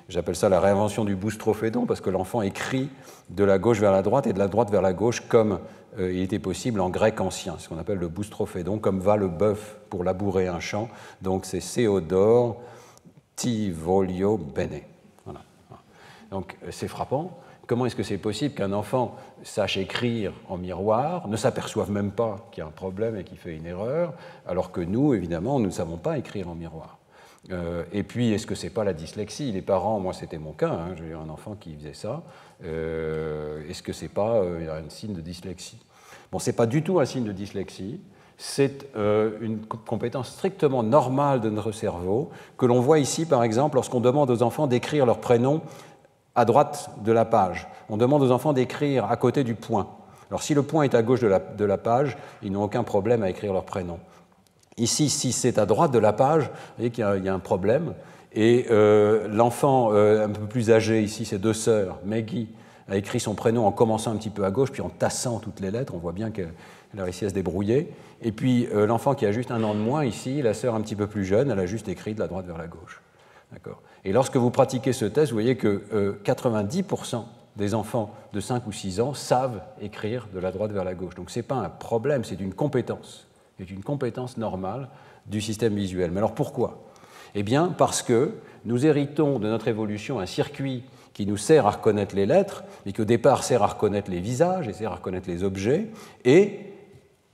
J'appelle ça la réinvention du boustrophédon, parce que l'enfant écrit de la gauche vers la droite et de la droite vers la gauche comme il était possible en grec ancien, ce qu'on appelle le boustrophédon, comme va le bœuf pour labourer un champ. Donc c'est Théodore ti voglio bene. Voilà. Donc c'est frappant. Comment est-ce que c'est possible qu'un enfant sache écrire en miroir, ne s'aperçoive même pas qu'il y a un problème et qu'il fait une erreur, alors que nous, évidemment, nous ne savons pas écrire en miroir. Et puis, est-ce que ce n'est pas la dyslexie? Les parents, moi c'était mon cas, hein, j'ai eu un enfant qui faisait ça. Est-ce que ce n'est pas un signe de dyslexie? Bon, ce n'est pas du tout un signe de dyslexie. C'est une compétence strictement normale de notre cerveau, que l'on voit ici, par exemple, lorsqu'on demande aux enfants d'écrire leur prénom à droite de la page. On demande aux enfants d'écrire à côté du point. Alors si le point est à gauche de la page, ils n'ont aucun problème à écrire leur prénom. Ici, si c'est à droite de la page, vous voyez qu'il y a un problème. Et l'enfant un peu plus âgé, ici ses deux sœurs, Maggie, a écrit son prénom en commençant un petit peu à gauche, puis en tassant toutes les lettres. On voit bien qu'elle a réussi à se débrouiller. Et puis l'enfant qui a juste 1 an de moins, ici, la sœur un petit peu plus jeune, elle a juste écrit de la droite vers la gauche. D'accord. Et lorsque vous pratiquez ce test, vous voyez que 90% des enfants de 5 ou 6 ans savent écrire de la droite vers la gauche. Donc ce n'est pas un problème, c'est une compétence. C'est une compétence normale du système visuel. Mais alors pourquoi? Eh bien parce que nous héritons de notre évolution un circuit qui nous sert à reconnaître les lettres, mais qui au départ sert à reconnaître les visages et sert à reconnaître les objets, et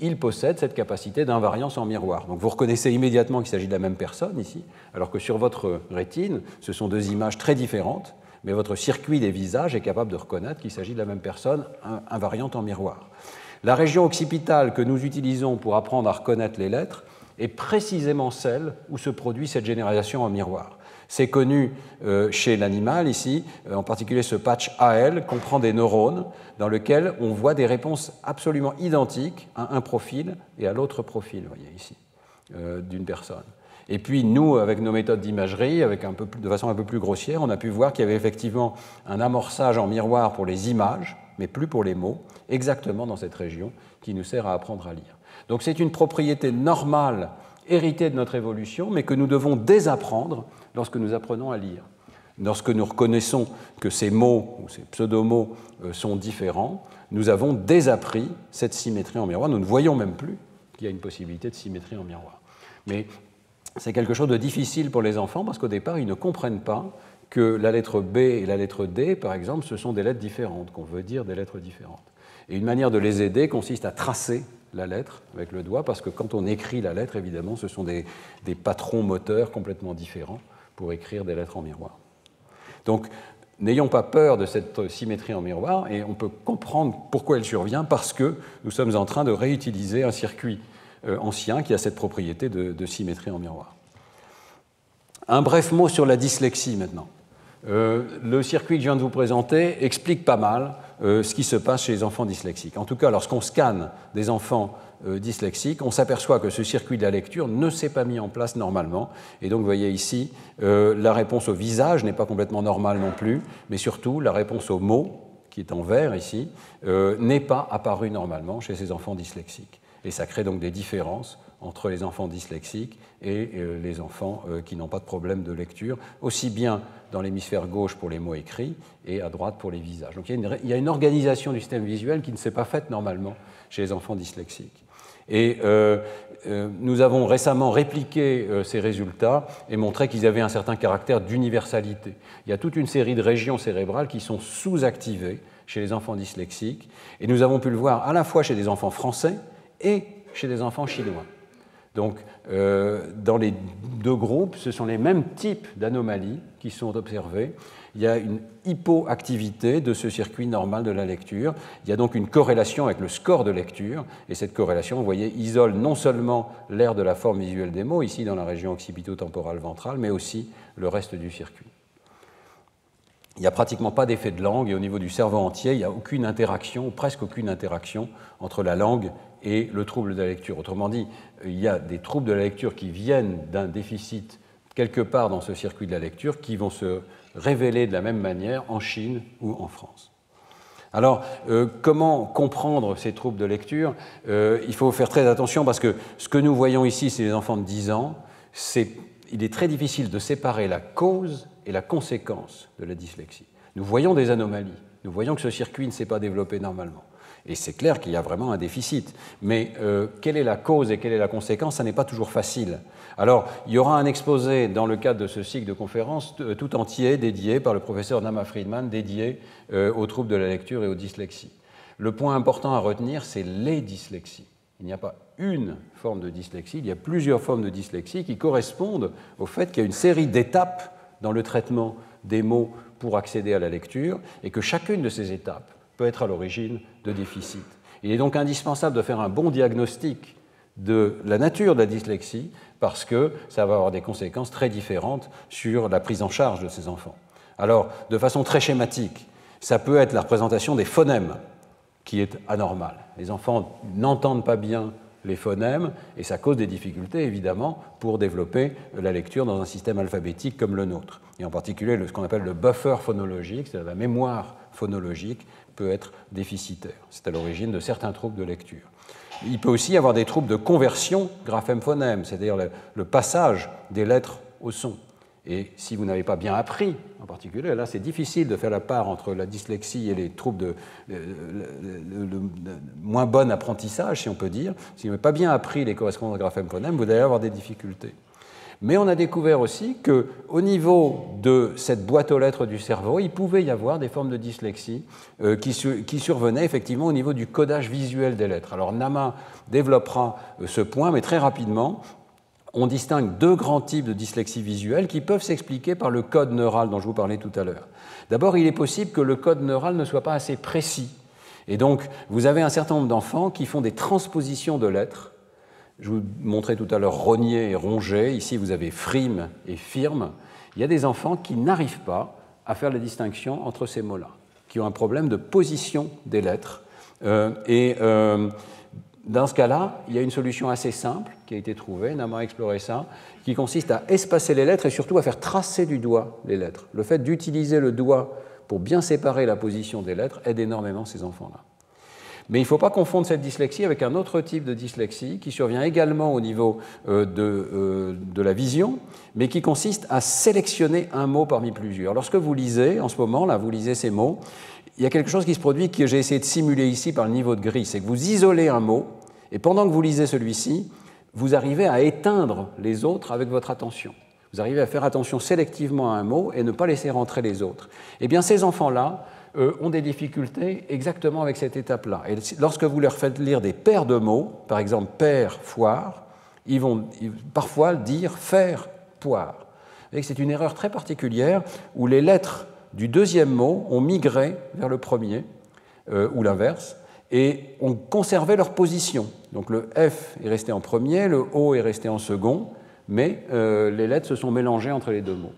il possède cette capacité d'invariance en miroir. Donc vous reconnaissez immédiatement qu'il s'agit de la même personne ici, alors que sur votre rétine, ce sont 2 images très différentes, mais votre circuit des visages est capable de reconnaître qu'il s'agit de la même personne invariante en miroir. La région occipitale que nous utilisons pour apprendre à reconnaître les lettres est précisément celle où se produit cette généralisation en miroir. C'est connu chez l'animal ici, en particulier ce patch AL comprend des neurones dans lesquels on voit des réponses absolument identiques à un profil et à l'autre profil, vous voyez ici, d'une personne. Et puis nous, avec nos méthodes d'imagerie, de façon un peu plus grossière, on a pu voir qu'il y avait effectivement un amorçage en miroir pour les images, mais plus pour les mots, exactement dans cette région qui nous sert à apprendre à lire. Donc c'est une propriété normale héritée de notre évolution, mais que nous devons désapprendre lorsque nous apprenons à lire. Lorsque nous reconnaissons que ces mots ou ces pseudomots sont différents, nous avons désappris cette symétrie en miroir. Nous ne voyons même plus qu'il y a une possibilité de symétrie en miroir. Mais c'est quelque chose de difficile pour les enfants parce qu'au départ, ils ne comprennent pas que la lettre B et la lettre D, par exemple, ce sont des lettres différentes, qu'on veut dire des lettres différentes. Et une manière de les aider consiste à tracer la lettre avec le doigt, parce que quand on écrit la lettre, évidemment, ce sont des patrons moteurs complètement différents pour écrire des lettres en miroir. Donc, n'ayons pas peur de cette symétrie en miroir, et on peut comprendre pourquoi elle survient, parce que nous sommes en train de réutiliser un circuit ancien qui a cette propriété de symétrie en miroir. Un bref mot sur la dyslexie maintenant. Le circuit que je viens de vous présenter explique pas mal ce qui se passe chez les enfants dyslexiques. En tout cas, lorsqu'on scanne des enfants dyslexiques, on s'aperçoit que ce circuit de la lecture ne s'est pas mis en place normalement. Et donc, vous voyez ici, la réponse au visage n'est pas complètement normale non plus, mais surtout, la réponse aux mots, qui est en vert ici, n'est pas apparue normalement chez ces enfants dyslexiques. Et ça crée donc des différences entre les enfants dyslexiques et les enfants qui n'ont pas de problème de lecture, aussi bien dans l'hémisphère gauche pour les mots écrits et à droite pour les visages. Donc il y a une organisation du système visuel qui ne s'est pas faite normalement chez les enfants dyslexiques. Et nous avons récemment répliqué ces résultats et montré qu'ils avaient un certain caractère d'universalité. Il y a toute une série de régions cérébrales qui sont sous-activées chez les enfants dyslexiques, et nous avons pu le voir à la fois chez des enfants français et chez des enfants chinois. Donc, dans les 2 groupes, ce sont les mêmes types d'anomalies qui sont observées. Il y a une hypoactivité de ce circuit normal de la lecture. Il y a donc une corrélation avec le score de lecture, et cette corrélation, vous voyez, isole non seulement l'aire de la forme visuelle des mots, ici dans la région occipito-temporale ventrale, mais aussi le reste du circuit. il n'y a pratiquement pas d'effet de langue, et au niveau du cerveau entier, il n'y a aucune interaction, ou presque aucune interaction, entre la langue et le trouble de la lecture. Autrement dit, il y a des troubles de la lecture qui viennent d'un déficit quelque part dans ce circuit de la lecture qui vont se révéler de la même manière en Chine ou en France. Alors, comment comprendre ces troubles de lecture? Il faut faire très attention parce que ce que nous voyons ici, c'est les enfants de 10 ans. Il est très difficile de séparer la cause et la conséquence de la dyslexie. Nous voyons des anomalies, nous voyons que ce circuit ne s'est pas développé normalement. Et c'est clair qu'il y a vraiment un déficit. Mais quelle est la cause et quelle est la conséquence? Ça n'est pas toujours facile. Alors, il y aura un exposé dans le cadre de ce cycle de conférences tout entier dédié par le professeur Nama Friedman, dédié aux troubles de la lecture et aux dyslexies. Le point important à retenir, c'est les dyslexies. Il n'y a pas une forme de dyslexie, il y a plusieurs formes de dyslexie qui correspondent au fait qu'il y a une série d'étapes dans le traitement des mots pour accéder à la lecture et que chacune de ces étapes peut être à l'origine de déficits. Il est donc indispensable de faire un bon diagnostic de la nature de la dyslexie parce que ça va avoir des conséquences très différentes sur la prise en charge de ces enfants. Alors, de façon très schématique, ça peut être la représentation des phonèmes qui est anormale. Les enfants n'entendent pas bien les phonèmes et ça cause des difficultés, évidemment, pour développer la lecture dans un système alphabétique comme le nôtre. Et en particulier, ce qu'on appelle le buffer phonologique, c'est-à-dire la mémoire phonologique, peut être déficitaire. C'est à l'origine de certains troubles de lecture. Il peut aussi y avoir des troubles de conversion graphème-phonème, c'est-à-dire le passage des lettres au son. Et si vous n'avez pas bien appris, en particulier, là c'est difficile de faire la part entre la dyslexie et les troubles de moins bon apprentissage, si on peut dire. Si vous n'avez pas bien appris les correspondances graphème-phonème, vous allez avoir des difficultés. Mais on a découvert aussi qu'au niveau de cette boîte aux lettres du cerveau, il pouvait y avoir des formes de dyslexie qui survenaient effectivement au niveau du codage visuel des lettres. Alors Nama développera ce point, mais très rapidement, on distingue deux grands types de dyslexie visuelle qui peuvent s'expliquer par le code neural dont je vous parlais tout à l'heure. D'abord, il est possible que le code neural ne soit pas assez précis. Et donc, vous avez un certain nombre d'enfants qui font des transpositions de lettres. Je vous montrais tout à l'heure rogner et ronger. Ici, vous avez frime et firme. Il y a des enfants qui n'arrivent pas à faire la distinction entre ces mots-là, qui ont un problème de position des lettres. Dans ce cas-là, il y a une solution assez simple qui a été trouvée, Nama a exploré ça, qui consiste à espacer les lettres et surtout à faire tracer du doigt les lettres. Le fait d'utiliser le doigt pour bien séparer la position des lettres aide énormément ces enfants-là. Mais il ne faut pas confondre cette dyslexie avec un autre type de dyslexie qui survient également au niveau de la vision, mais qui consiste à sélectionner un mot parmi plusieurs. Lorsque vous lisez, en ce moment, là, vous lisez ces mots, il y a quelque chose qui se produit que j'ai essayé de simuler ici par le niveau de gris, c'est que vous isolez un mot, et pendant que vous lisez celui-ci, vous arrivez à éteindre les autres avec votre attention. Vous arrivez à faire attention sélectivement à un mot et ne pas laisser rentrer les autres. Eh bien, ces enfants-là ont des difficultés exactement avec cette étape-là. Et lorsque vous leur faites lire des paires de mots, par exemple père, foire, ils vont parfois dire faire, poire. C'est une erreur très particulière où les lettres du deuxième mot ont migré vers le premier, ou l'inverse, et ont conservé leur position. Donc le F est resté en premier, le O est resté en second, mais les lettres se sont mélangées entre les deux mots.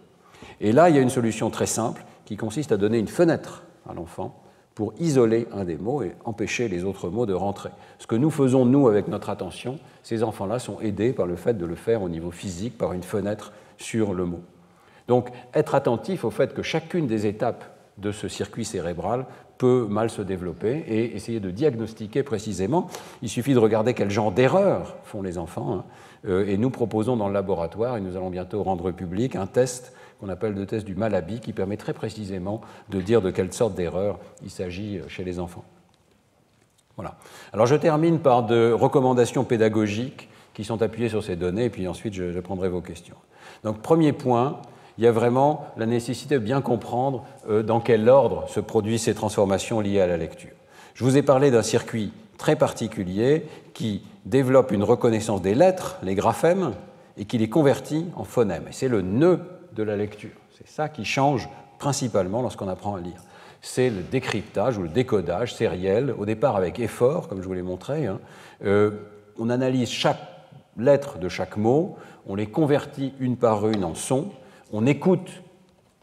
Et là, il y a une solution très simple qui consiste à donner une fenêtre à l'enfant pour isoler un des mots et empêcher les autres mots de rentrer. Ce que nous faisons, nous, avec notre attention, ces enfants-là sont aidés par le fait de le faire au niveau physique, par une fenêtre sur le mot. Donc, être attentif au fait que chacune des étapes de ce circuit cérébral peut mal se développer et essayer de diagnostiquer précisément. Il suffit de regarder quel genre d'erreurs font les enfants. Et nous proposons dans le laboratoire, et nous allons bientôt rendre public, un test qu'on appelle le test du Malaby, qui permet très précisément de dire de quelle sorte d'erreur il s'agit chez les enfants. Voilà. Alors je termine par de recommandations pédagogiques qui sont appuyées sur ces données, et puis ensuite je prendrai vos questions. Donc premier point, il y a vraiment la nécessité de bien comprendre dans quel ordre se produisent ces transformations liées à la lecture. Je vous ai parlé d'un circuit très particulier qui développe une reconnaissance des lettres, les graphèmes, et qui les convertit en phonèmes. Et c'est le nœud de la lecture. C'est ça qui change principalement lorsqu'on apprend à lire. C'est le décryptage ou le décodage sériel, au départ avec effort, comme je vous l'ai montré. On analyse chaque lettre de chaque mot, on les convertit une par une en sons, on écoute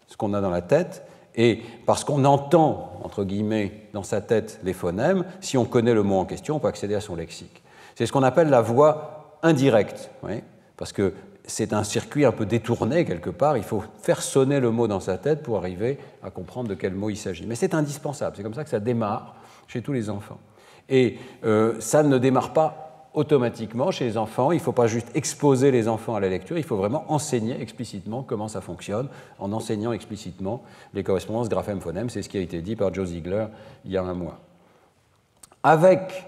ce qu'on a dans la tête Et parce qu'on entend, entre guillemets, dans sa tête les phonèmes, si on connaît le mot en question, on peut accéder à son lexique. C'est ce qu'on appelle la voix indirecte, oui, parce que c'est un circuit un peu détourné quelque part, il faut faire sonner le mot dans sa tête pour arriver à comprendre de quel mot il s'agit. Mais c'est indispensable, c'est comme ça que ça démarre chez tous les enfants. Et ça ne démarre pas automatiquement chez les enfants, il ne faut pas juste exposer les enfants à la lecture, il faut vraiment enseigner explicitement comment ça fonctionne, en enseignant explicitement les correspondances graphème-phonème, c'est ce qui a été dit par Joe Ziegler il y a un mois. Avec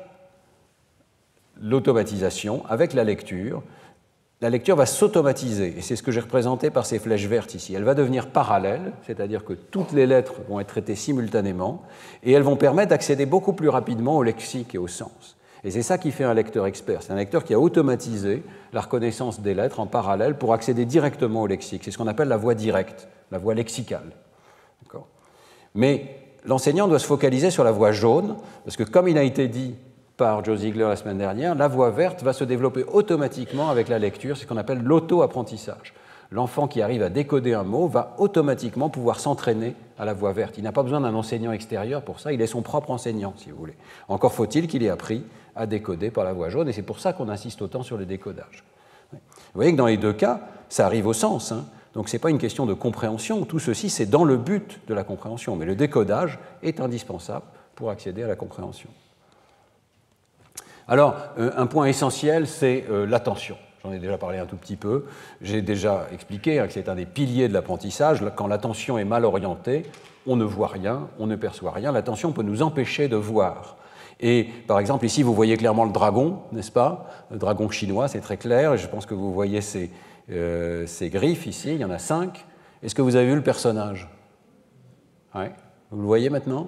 l'automatisation, avec la lecture va s'automatiser, et c'est ce que j'ai représenté par ces flèches vertes ici. Elle va devenir parallèle, c'est-à-dire que toutes les lettres vont être traitées simultanément, et elles vont permettre d'accéder beaucoup plus rapidement au lexique et au sens. Et c'est ça qui fait un lecteur expert. C'est un lecteur qui a automatisé la reconnaissance des lettres en parallèle pour accéder directement au lexique. C'est ce qu'on appelle la voie directe, la voie lexicale. D'accord ? Mais l'enseignant doit se focaliser sur la voie jaune, parce que comme il a été dit par Joe Ziegler la semaine dernière, la voie verte va se développer automatiquement avec la lecture, c'est ce qu'on appelle l'auto-apprentissage. L'enfant qui arrive à décoder un mot va automatiquement pouvoir s'entraîner à la voie verte. Il n'a pas besoin d'un enseignant extérieur pour ça, il est son propre enseignant, si vous voulez. Encore faut-il qu'il ait appris à décoder par la voie jaune, et c'est pour ça qu'on insiste autant sur le décodage. Vous voyez que dans les deux cas, ça arrive au sens, hein. Donc ce n'est pas une question de compréhension, tout ceci c'est dans le but de la compréhension, mais le décodage est indispensable pour accéder à la compréhension. Alors, un point essentiel, c'est l'attention. J'en ai déjà parlé un tout petit peu. J'ai déjà expliqué que c'est un des piliers de l'apprentissage. Quand l'attention est mal orientée, on ne voit rien, on ne perçoit rien. L'attention peut nous empêcher de voir. Et par exemple, ici, vous voyez clairement le dragon, n'est-ce pas? Le dragon chinois, c'est très clair. Je pense que vous voyez ces griffes ici, il y en a 5. Est-ce que vous avez vu le personnage? Oui. Vous le voyez maintenant?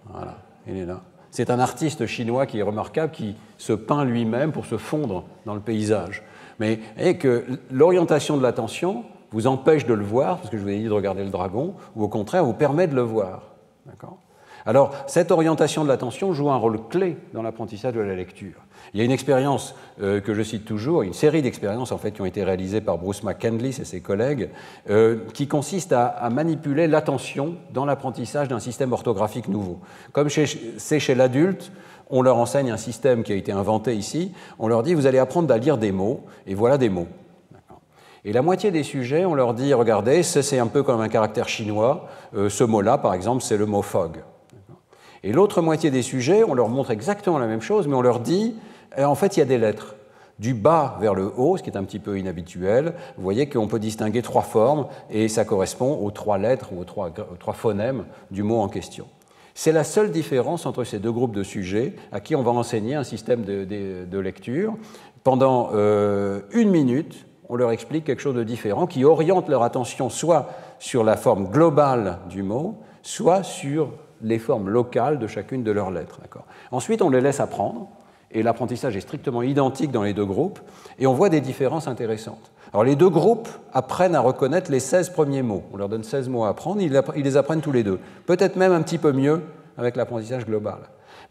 Voilà, il est là. C'est un artiste chinois qui est remarquable, qui se peint lui-même pour se fondre dans le paysage. Mais vous voyez que l'orientation de l'attention vous empêche de le voir, parce que je vous ai dit de regarder le dragon, ou au contraire vous permet de le voir. D'accord ? Alors, cette orientation de l'attention joue un rôle clé dans l'apprentissage de la lecture. Il y a une expérience que je cite toujours, une série d'expériences en fait qui ont été réalisées par Bruce McCandless et ses collègues, qui consiste à manipuler l'attention dans l'apprentissage d'un système orthographique nouveau. Comme c'est chez l'adulte, on leur enseigne un système qui a été inventé ici, on leur dit vous allez apprendre à lire des mots, et voilà des mots. Et la moitié des sujets, on leur dit regardez, c'est un peu comme un caractère chinois, ce mot-là par exemple c'est le mot fog. Et l'autre moitié des sujets, on leur montre exactement la même chose, mais on leur dit, en fait, il y a des lettres. Du bas vers le haut, ce qui est un petit peu inhabituel, vous voyez qu'on peut distinguer 3 formes, et ça correspond aux 3 lettres ou aux 3 phonèmes du mot en question. C'est la seule différence entre ces deux groupes de sujets à qui on va enseigner un système de lecture. Pendant 1 minute, on leur explique quelque chose de différent qui oriente leur attention soit sur la forme globale du mot, soit sur les formes locales de chacune de leurs lettres. Ensuite, on les laisse apprendre, et l'apprentissage est strictement identique dans les deux groupes, et on voit des différences intéressantes. Alors, les deux groupes apprennent à reconnaître les 16 premiers mots. On leur donne 16 mots à apprendre, ils les apprennent tous les deux. Peut-être même un petit peu mieux avec l'apprentissage global.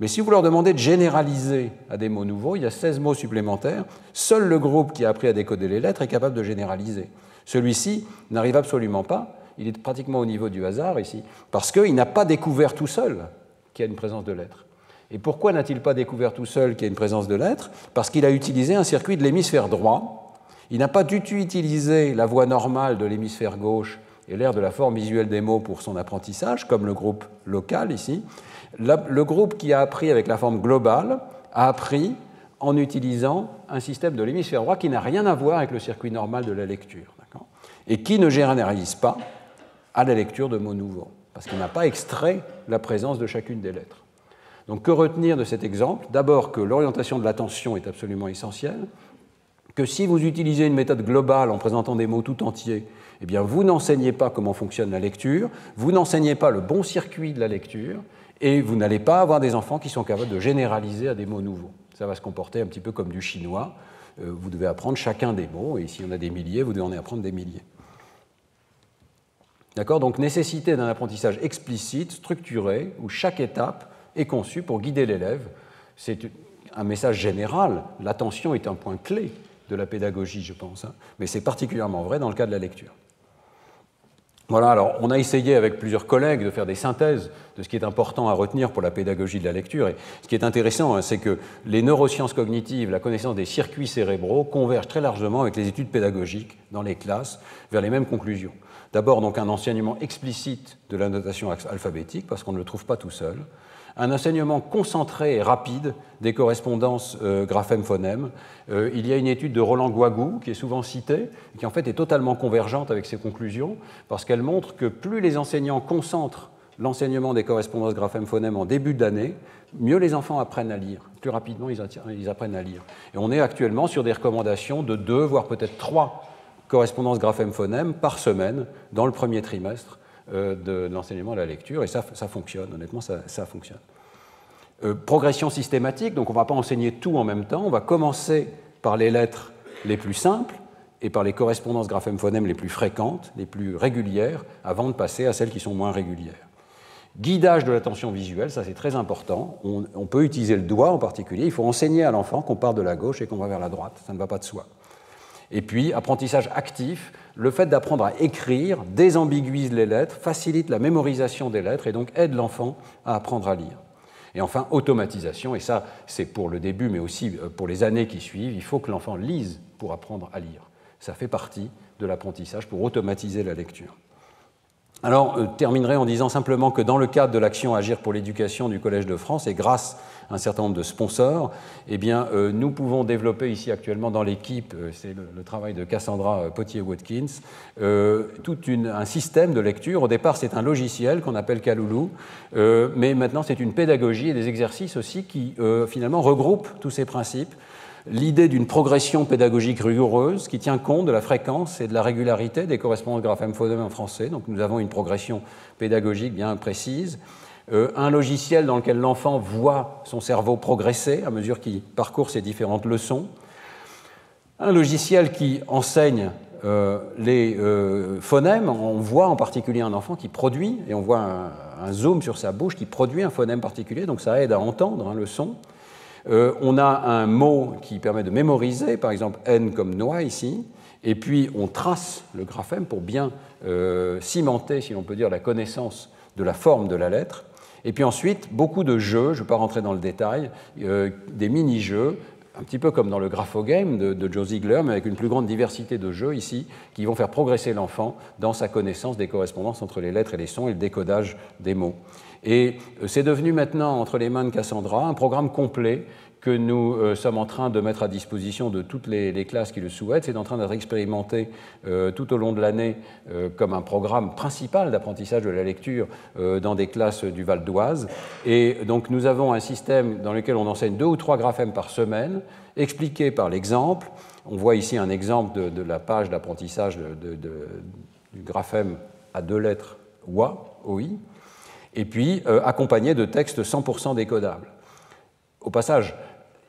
Mais si vous leur demandez de généraliser à des mots nouveaux, il y a 16 mots supplémentaires. Seul le groupe qui a appris à décoder les lettres est capable de généraliser. Celui-ci n'arrive absolument pas. Il est pratiquement au niveau du hasard ici, parce qu'il n'a pas découvert tout seul qu'il y a une présence de lettres. Et pourquoi n'a-t-il pas découvert tout seul qu'il y a une présence de lettres? Parce qu'il a utilisé un circuit de l'hémisphère droit. Il n'a pas du tout utilisé la voie normale de l'hémisphère gauche et l'aire de la forme visuelle des mots pour son apprentissage, comme le groupe local ici. Le groupe qui a appris avec la forme globale a appris en utilisant un système de l'hémisphère droit qui n'a rien à voir avec le circuit normal de la lecture, et qui ne généralise pas à la lecture de mots nouveaux, parce qu'il n'a pas extrait la présence de chacune des lettres. Donc que retenir de cet exemple? D'abord que l'orientation de l'attention est absolument essentielle, que si vous utilisez une méthode globale en présentant des mots tout entiers, eh bien vous n'enseignez pas comment fonctionne la lecture, vous n'enseignez pas le bon circuit de la lecture, et vous n'allez pas avoir des enfants qui sont capables de généraliser à des mots nouveaux. Ça va se comporter un petit peu comme du chinois. Vous devez apprendre chacun des mots, et s'il y en a des milliers, vous devez en apprendre des milliers. D'accord ? Donc, nécessité d'un apprentissage explicite, structuré, où chaque étape est conçue pour guider l'élève. C'est un message général. L'attention est un point clé de la pédagogie, je pense, mais c'est particulièrement vrai dans le cas de la lecture. Voilà, alors on a essayé avec plusieurs collègues de faire des synthèses de ce qui est important à retenir pour la pédagogie de la lecture. Et ce qui est intéressant, hein, c'est que les neurosciences cognitives, la connaissance des circuits cérébraux, convergent très largement avec les études pédagogiques dans les classes vers les mêmes conclusions. D'abord, donc, un enseignement explicite de la notation alphabétique, parce qu'on ne le trouve pas tout seul. Un enseignement concentré et rapide des correspondances graphème-phonème. Il y a une étude de Roland Guagou, qui est souvent citée, qui en fait est totalement convergente avec ses conclusions, parce qu'elle montre que plus les enseignants concentrent l'enseignement des correspondances graphème-phonème en début d'année, mieux les enfants apprennent à lire. Plus rapidement, ils apprennent à lire. Et on est actuellement sur des recommandations de 2, voire peut-être 3 correspondances graphème-phonème par semaine dans le premier trimestre de l'enseignement de la lecture, et ça fonctionne, honnêtement, ça fonctionne. Progression systématique, donc on ne va pas enseigner tout en même temps, on va commencer par les lettres les plus simples et par les correspondances graphème-phonème les plus fréquentes, les plus régulières, avant de passer à celles qui sont moins régulières. Guidage de l'attention visuelle, ça c'est très important, on peut utiliser le doigt en particulier, il faut enseigner à l'enfant qu'on part de la gauche et qu'on va vers la droite, ça ne va pas de soi. Et puis, apprentissage actif, le fait d'apprendre à écrire désambiguise les lettres, facilite la mémorisation des lettres et donc aide l'enfant à apprendre à lire. Et enfin, automatisation, et ça c'est pour le début mais aussi pour les années qui suivent, il faut que l'enfant lise pour apprendre à lire. Ça fait partie de l'apprentissage pour automatiser la lecture. Alors, terminerai en disant simplement que dans le cadre de l'action Agir pour l'éducation du Collège de France, et grâce à un certain nombre de sponsors, eh bien, nous pouvons développer ici actuellement dans l'équipe, c'est le travail de Cassandra Potier-Watkins, tout un système de lecture. Au départ, c'est un logiciel qu'on appelle Kaloulou, mais maintenant, c'est une pédagogie et des exercices aussi qui, finalement, regroupent tous ces principes. L'idée d'une progression pédagogique rigoureuse qui tient compte de la fréquence et de la régularité des correspondances graphème-phonème en français. Donc nous avons une progression pédagogique bien précise. Un logiciel dans lequel l'enfant voit son cerveau progresser à mesure qu'il parcourt ses différentes leçons. Un logiciel qui enseigne les phonèmes. On voit en particulier un enfant qui produit, et on voit un zoom sur sa bouche qui produit un phonème particulier, donc ça aide à entendre le son. On a un mot qui permet de mémoriser, par exemple N comme noix ici, et puis on trace le graphème pour bien cimenter, si l'on peut dire, la connaissance de la forme de la lettre. Et puis ensuite, beaucoup de jeux, je ne vais pas rentrer dans le détail, des mini-jeux, un petit peu comme dans le graphogame de Joe Ziegler, mais avec une plus grande diversité de jeux ici, qui vont faire progresser l'enfant dans sa connaissance des correspondances entre les lettres et les sons et le décodage des mots. Et c'est devenu maintenant, entre les mains de Cassandra, un programme complet que nous sommes en train de mettre à disposition de toutes les classes qui le souhaitent. C'est en train d'être expérimenté tout au long de l'année comme un programme principal d'apprentissage de la lecture dans des classes du Val d'Oise. Et donc nous avons un système dans lequel on enseigne 2 ou 3 graphèmes par semaine, expliqués par l'exemple. On voit ici un exemple de la page d'apprentissage du graphème à 2 lettres OI, et puis accompagné de textes 100% décodables. Au passage,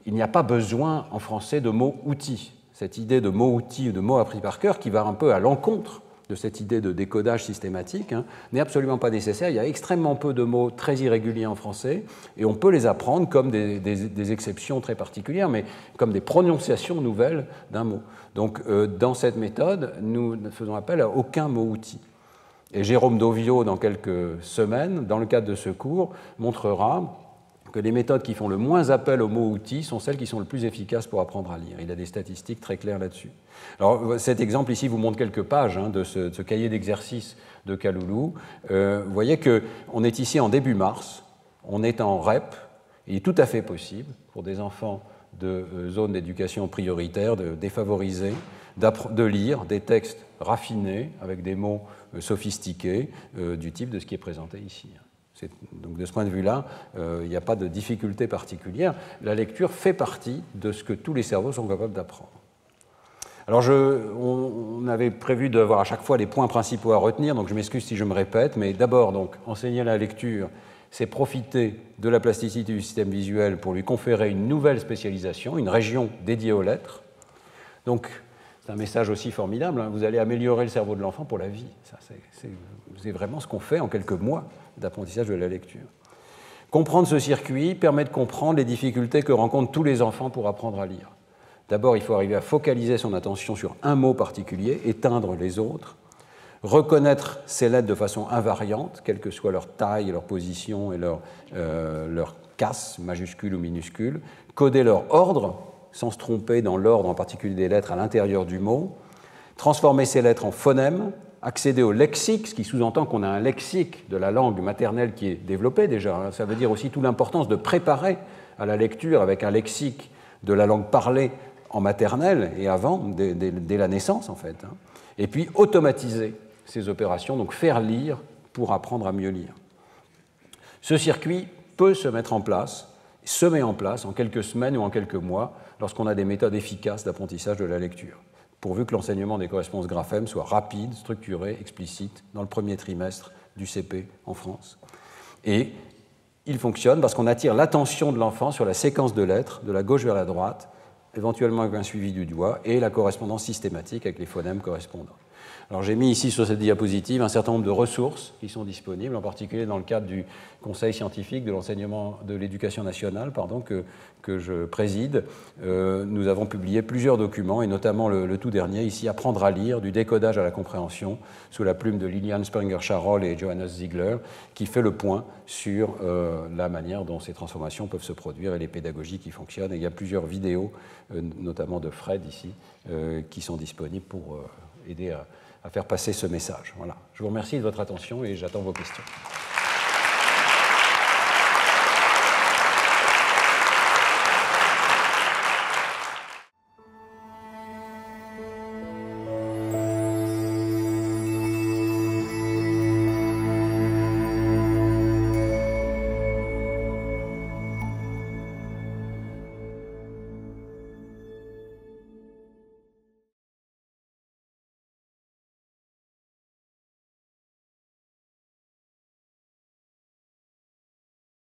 il n'y a pas besoin en français de mots outils. Cette idée de mots outils ou de mots appris par cœur, qui va un peu à l'encontre de cette idée de décodage systématique, n'est absolument pas nécessaire. Il y a extrêmement peu de mots très irréguliers en français, et on peut les apprendre comme des exceptions très particulières, mais comme des prononciations nouvelles d'un mot. Donc, dans cette méthode, nous ne faisons appel à aucun mot outil. Et Jérôme Dovio, dans quelques semaines, dans le cadre de ce cours, montrera que les méthodes qui font le moins appel aux mots-outils sont celles qui sont le plus efficaces pour apprendre à lire. Il a des statistiques très claires là-dessus. Alors, cet exemple ici vous montre quelques pages de ce cahier d'exercice de Kaloulou. Vous voyez qu'on est ici en début mars, on est en REP. Il est tout à fait possible pour des enfants de zones d'éducation prioritaire, de défavorisés, de lire des textes raffinés avec des mots sophistiqués du type de ce qui est présenté ici. Donc de ce point de vue-là, il n'y a pas de difficulté particulière. La lecture fait partie de ce que tous les cerveaux sont capables d'apprendre. Alors on avait prévu d'avoir à chaque fois les points principaux à retenir, donc je m'excuse si je me répète, mais d'abord, donc, enseigner la lecture, c'est profiter de la plasticité du système visuel pour lui conférer une nouvelle spécialisation, une région dédiée aux lettres. Donc c'est un message aussi formidable, vous allez améliorer le cerveau de l'enfant pour la vie. C'est vraiment ce qu'on fait en quelques mois d'apprentissage de la lecture. Comprendre ce circuit permet de comprendre les difficultés que rencontrent tous les enfants pour apprendre à lire. D'abord, il faut arriver à focaliser son attention sur un mot particulier, éteindre les autres. reconnaître ces lettres de façon invariante, quelle que soit leur taille, leur position et leur casse, majuscule ou minuscule, coder leur ordre, sans se tromper dans l'ordre en particulier des lettres à l'intérieur du mot, transformer ces lettres en phonèmes, accéder au lexique, ce qui sous-entend qu'on a un lexique de la langue maternelle qui est développé déjà. Ça veut dire aussi toute l'importance de préparer à la lecture avec un lexique de la langue parlée en maternelle et avant, dès la naissance en fait. Et puis automatiser ces opérations, donc faire lire pour apprendre à mieux lire. Ce circuit peut se mettre en place, se met en place en quelques semaines ou en quelques mois lorsqu'on a des méthodes efficaces d'apprentissage de la lecture, pourvu que l'enseignement des correspondances graphèmes soit rapide, structuré, explicite dans le premier trimestre du CP en France. Et il fonctionne parce qu'on attire l'attention de l'enfant sur la séquence de lettres, de la gauche vers la droite, éventuellement avec un suivi du doigt, et la correspondance systématique avec les phonèmes correspondants. Alors j'ai mis ici sur cette diapositive un certain nombre de ressources qui sont disponibles, en particulier dans le cadre du Conseil scientifique de l'enseignement de l'éducation nationale que je préside. Nous avons publié plusieurs documents, et notamment le tout dernier, ici, Apprendre à lire, du décodage à la compréhension, sous la plume de Liliane Springer-Charol et Johannes Ziegler, qui fait le point sur la manière dont ces transformations peuvent se produire et les pédagogies qui fonctionnent. Et il y a plusieurs vidéos, notamment de Fred ici, qui sont disponibles pour aider à faire passer ce message. Voilà. Je vous remercie de votre attention et j'attends vos questions.